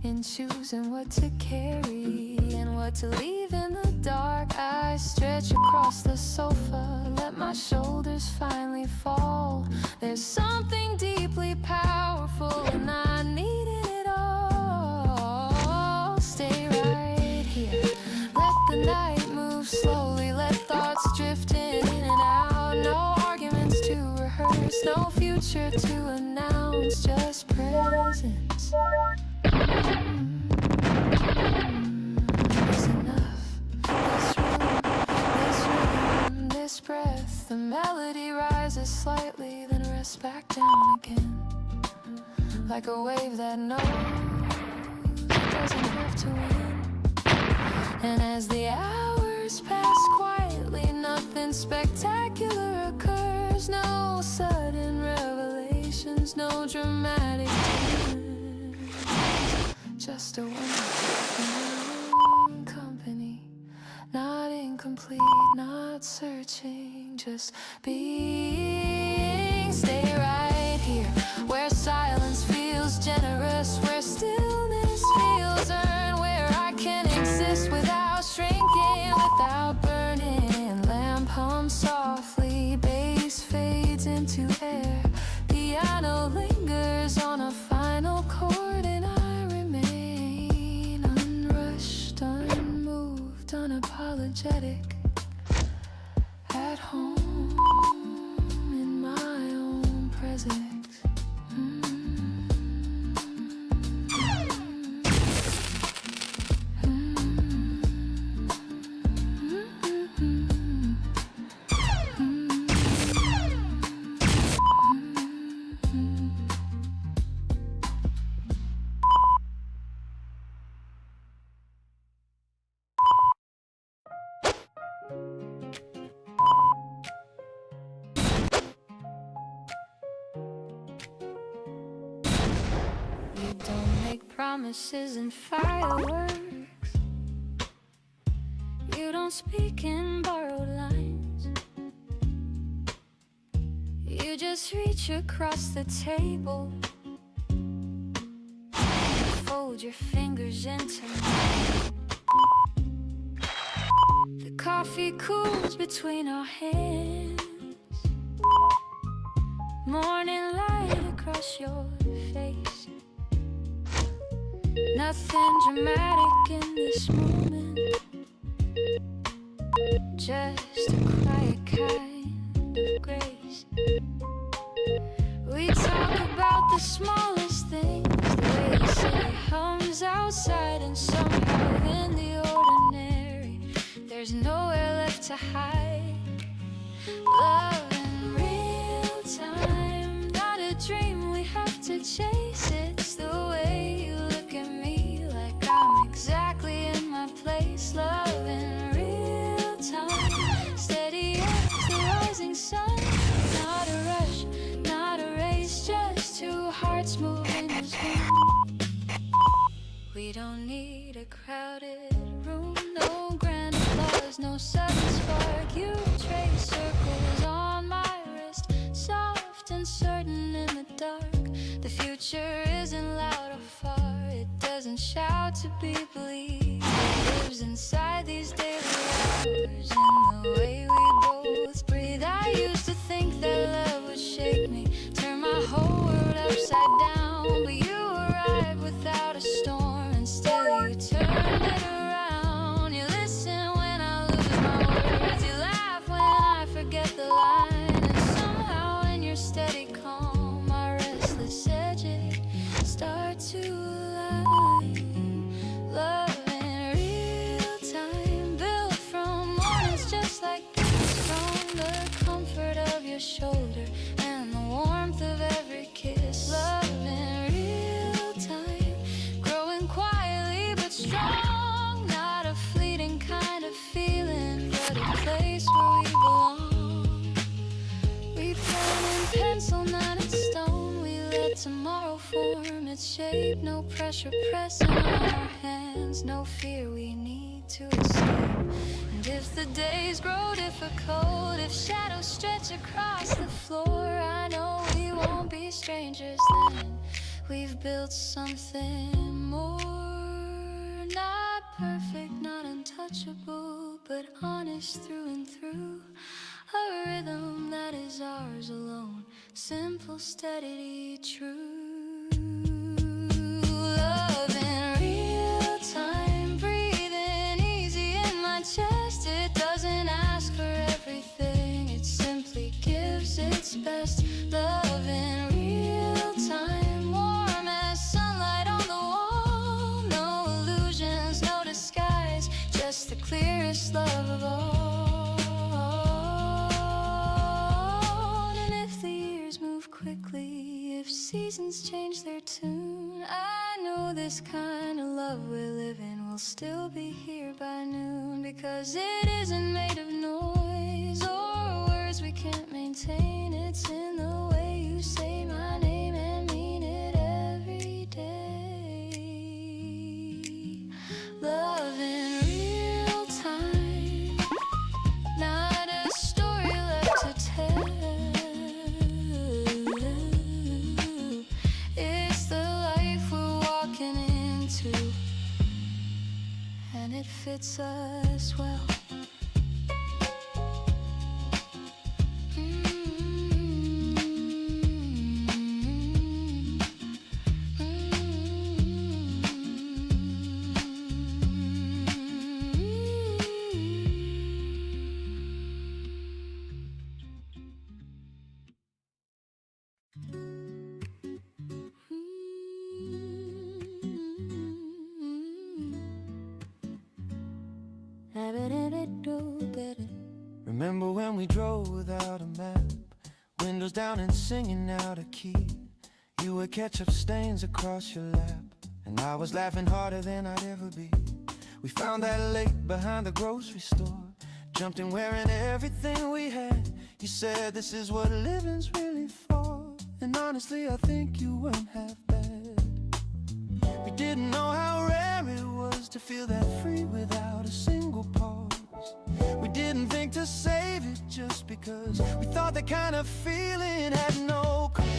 in choosing what to carry and what to leave in the dark. I stretch across the sofa, let my shoulders finally fall. There's something deeply powerful and I need it all. Stay right here, let the night move slowly, let thoughts drift in and out. No arguments to rehearse, no future to announce, just presence. It's enough, this room, this rhythm, this breath. The melody rises slightly, then rests back down again, like a wave that knows it doesn't have to win. And as the hours pass quietly, nothing spectacular occurs. No sudden revelations, no dramatic turns. Just a woman, company, not incomplete, not searching, just being. Stay right here, where silence feels generous, where stillness feels earned, where I can exist without shrinking, without burning. Lamp hums softly, bass fades into air, piano lingers on a final chord, and I remain unrushed, unmoved, unapologetic, at home in my own presence. You don't make promises and fireworks. You don't speak in borrowed lines. You just reach across the table, fold your fingers into mine. The coffee cools between our hands, morning light across your face. Nothing dramatic in this moment, just a quiet kind of grace. We talk about the smallest things, the way the city hums outside, and somehow in the ordinary there's nowhere left to hide. Love in real time, not a dream we have to chase. It's the way you look at me, like I'm exactly in my place. Love in real time, steady as the rising sun. Not a rush, not a race, just two hearts moving as one. We don't need a crowded room, no grand applause, no sudden spark. You trace circles on my wrist, soft and doesn't shout to be believed. It lives inside these daily hours, in the way we both breathe. I used to think that love would shake me, turn my whole world upside down. But you arrived without a storm, and still you turned it around. You listen when I lose my words, you laugh when I forget the line. And somehow in your steady calm, my restless edges start to align. Love in real time, built from mornings just like this, from the comfort of your shoulder and the warmth of every kiss. Love in real time, growing quietly but strong, not a fleeting kind of feeling, but a place where we belong. We plan in pencil, not in stone. We let tomorrow form its shape. No pressure pressing on our hands, no fear we need to escape. And if the days grow difficult, if shadows stretch across the floor, I know we won't be strangers then. We've built something more. Not perfect, not untouchable, but honest through and through. A rhythm that is ours alone, simple, steady, true. Love in real time, breathing easy in my chest. It doesn't ask for everything, it simply gives its best. Love in real time, warm as sunlight on the wall. No illusions, no disguise, just the clearest love of all. And if the years move quickly, if seasons change their tune, I know this kind of love we're living will still be here by noon. Because it isn't made of noise or words we can't maintain. It's in the way you say my name and mean it every day. Love in real time, not a story left to tell. It's the life we're walking into, and it fits us well. Remember when we drove without a map, windows down and singing out of key. You would catch up stains across your lap, and I was laughing harder than I'd ever be. We found that lake behind the grocery store, jumped in wearing everything we had. You said this is what living's really for, and honestly I think you weren't half bad. We didn't know how rare it was to feel that free without a single pause. We didn't think to save it just because we thought that kind of feeling had no cost.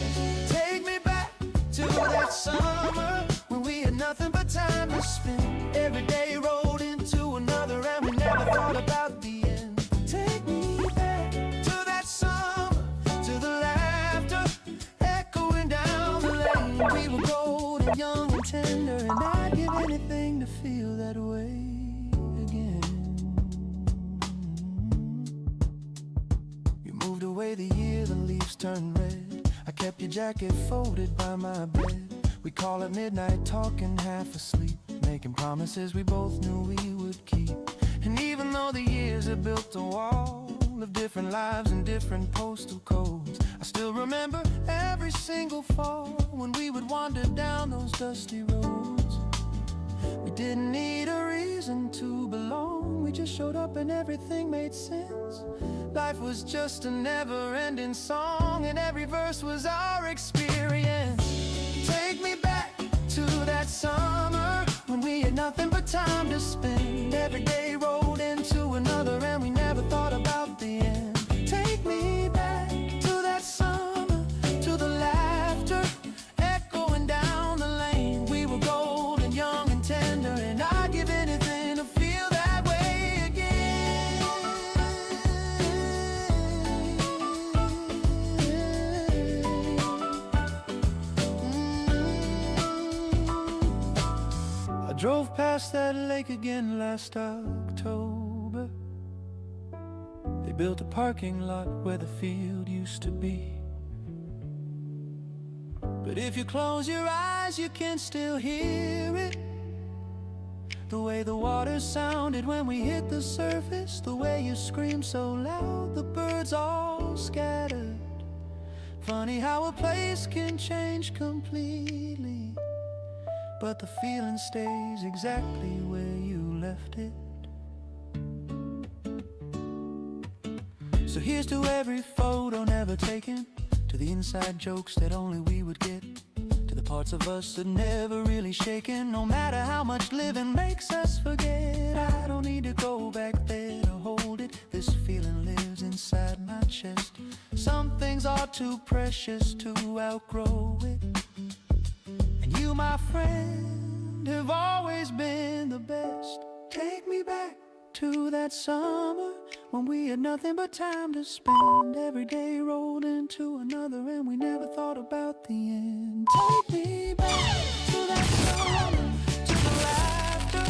Take me back to that summer when we had nothing but time to spend. Every day rolled into another and we never thought about the end. Take me back to that summer, to the laughter echoing down the lane. We were golden, young and tender, and I'd give anything to feel that way again. You moved away the year the leaves turned red. I kept your jacket folded by my bed. We call at midnight talking half asleep, making promises we both knew we would keep. And even though the years have built a wall of different lives and different postal codes, I still remember every single fall when we would wander down those dusty roads. We didn't need a reason to belong, we just showed up and everything made sense. Life was just a never-ending song, and every verse was our experience. Take me back to that summer when we had nothing but time to spend. Every day rolled into another and we never thought about the end. Take me back to that summer, to the laughter echoing down the lane. We were golden, young drove past that lake again last October. They built a parking lot where the field used to be. But if you close your eyes, you can still hear it. The way the water sounded when we hit the surface, the way you screamed so loud, the birds all scattered. Funny how a place can change completely, but the feeling stays exactly where you left it. So here's to every photo never taken, to the inside jokes that only we would get, to the parts of us that never really shaken. No matter how much living makes us forget, I don't need to go back there to hold it. This feeling lives inside my chest. Some things are too precious to outgrow it. And you, my friend, have always been the best. Take me back to that summer when we had nothing but time to spend. Every day rolled into another and we never thought about the end. Take me back to that summer, to the laughter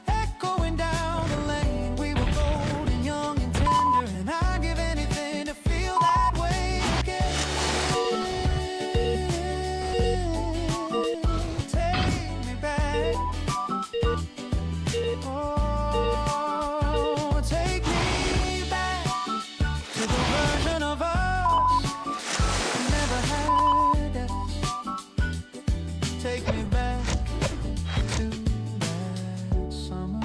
echoing down the lane. We were golden, young and tender, and I'd give anything to feel that way again. Take me back. Oh, take me back to the version of us who never had us. Take me back to that summer.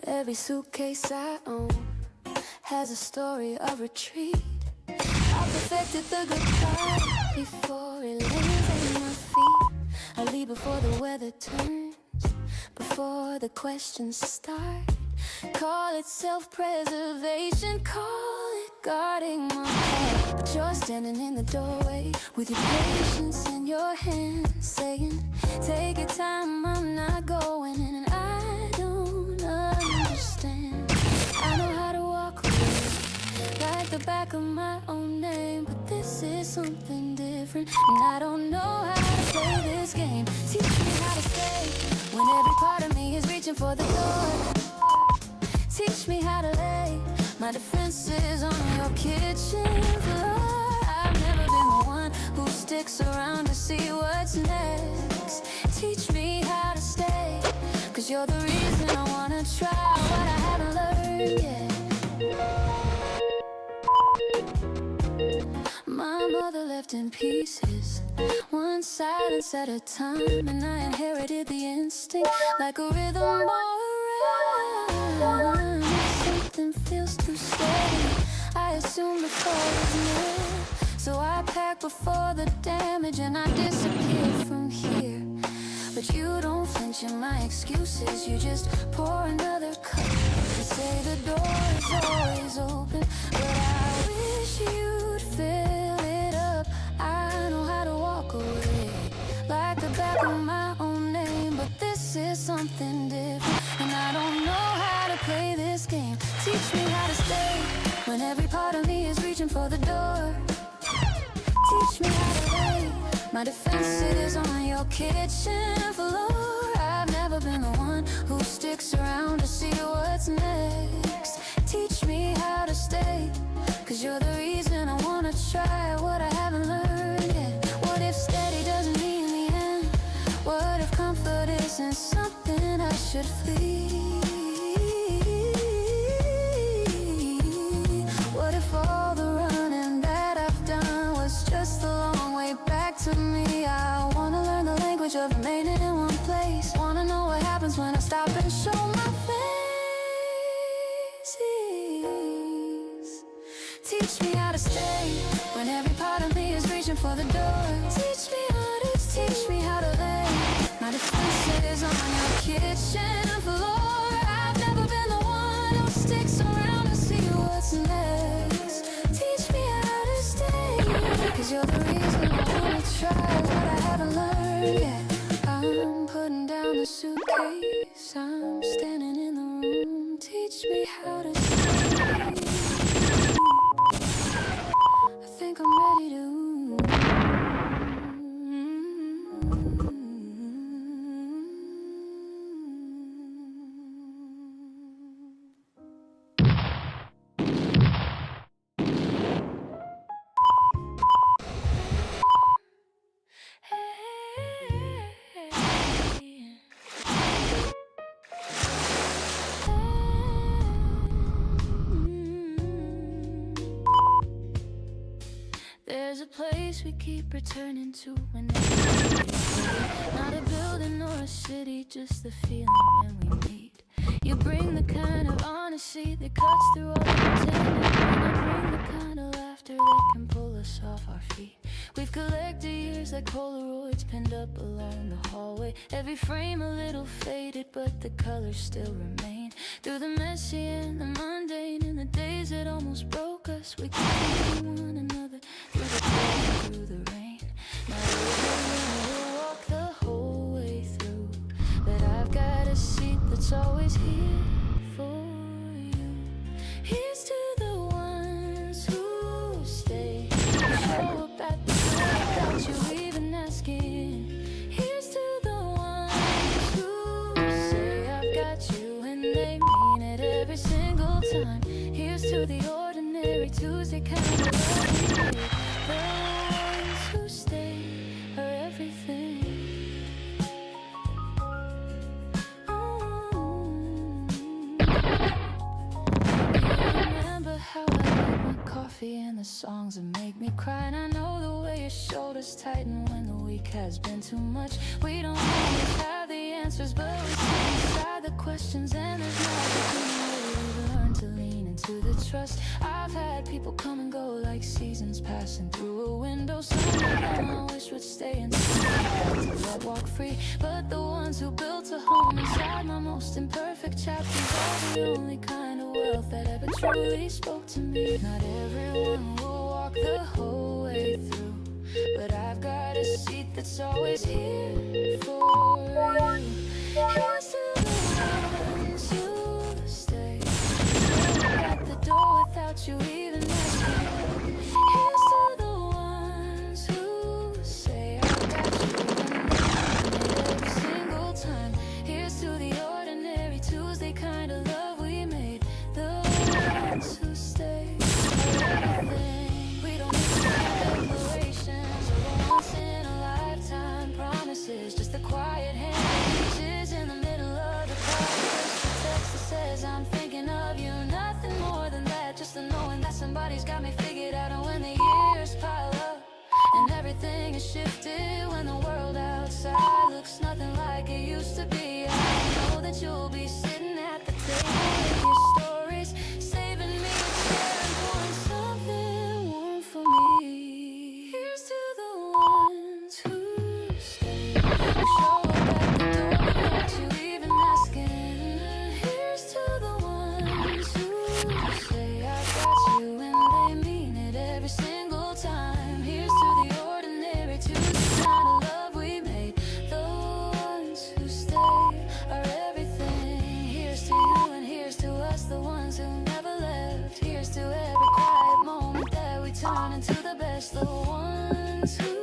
Every suitcase I own has a story of retreat. I perfected the goodbye before it lands at my feet. I leave before the weather turns, before the questions start. Call it self-preservation, call it guarding my heart. But you're standing in the doorway with your patience in your hand, saying, take your time, I'm not going in. And I don't understand. I know how to walk away like the back of my own name, but this is something different, and I don't know how to play this game. Teach me how to stay when every part of me is reaching for the door. Teach me how to lay my defenses on your kitchen floor. I've never been the one who sticks around to see what's next. Teach me how to stay, 'cause you're the reason I wanna try what I haven't learned yet. My mother left in pieces, one silence at a time, and I inherited the instinct like a rhythm or a rhyme. If something feels too steady, I assume the fall is near, so I pack before the damage and I disappear from here. But you don't flinch at my excuses, you just pour another cup. You say the door is always open, but I wish you'd fill it up. I know how to walk away like the back of my own name, but this is something different, and I don't know how to play this game. Teach me how to stay when every part of me is reaching for the door. Teach me how to lay my defenses on your kitchen floor. I've never been the one who sticks around to see what's next. Teach me how to stay, 'cause you're the reason I wanna try what I haven't learned yet. What if steady doesn't mean the end? What if comfort isn't something I should flee? What if all the running that I've done was just the long way back to me? I wanna learn the language of remaining in one place. Wanna know what happens when I stop and show my faces. Teach me how to stay when every part of me is reaching for the door. Teach me how to lay my defenses on your kitchen floor. I've never been the one who sticks around to see what's next. you're the reason I wanna try what I haven't learned yet. I'm putting down the suitcase, I'm standing in the room. Teach me how to sleep. I think I'm ready to. There's a place we keep returning to whenever not a building or a city, just the feeling when we meet. You bring the kind of honesty that cuts through all the pretending, and I bring the kind of laughter that can pull us off our feet. We've collected years like Polaroids pinned up along the hallway. Every frame a little faded, but the colors still remain. Through the messy and the mundane, and the days that almost broke us, we keep one another through the cold and through the rain. Not everyone will walk the whole way through, but I've got a seat that's always here for you. Here's to the ones who stay, who show up at the door without you even asking. Here's to the ones who say I've got you, and they mean it every single time. Here's to the ordinary Tuesday kind of love we make. The ones who stay are everything. Remember how I like my coffee and the songs that make me cry, and I know the way your shoulders tighten when the week has been too much. We don't always have the answers, but we sit inside the questions, and there's magic in the way we've learned to lean into the trust. I've had people come and go like seasons passing through a window. Some of them I wish would stay and to let walk free, but the ones who built a home inside my most imperfect chapters are the only kind of wealth that ever truly spoke to me. Not everyone will walk the whole way through, but I've got a seat that's always here for you. Here's to the ones who stay, at the door without you even asking. Here's to the ones who say I've got you, and they mean it every single time. Here's to the ordinary Tuesday kind of love we made. The ones who stay are everything. We don't need grand declarations or once in a lifetime promises, just the quiet hand that reaches in the middle of the crowd. Just a text that says I'm thinking of you, nothing more than that, just the knowing that somebody's got me figured out. And when the years pile up and everything is shifted, when the world outside looks nothing like it used to be, I know that you'll be sitting at the table with your stories, saving me a chair and pouring something warm for me. Here's to the ones who stay, who show up at the door without you even asking. Here's to the ones who say I've got you, and they mean it every single time. Here's to the ordinary Tuesday kind of love we made. The ones who stay are everything. Here's to you and here's to us, the ones who never left. Here's to every quiet moment that we turn into the best. The ones who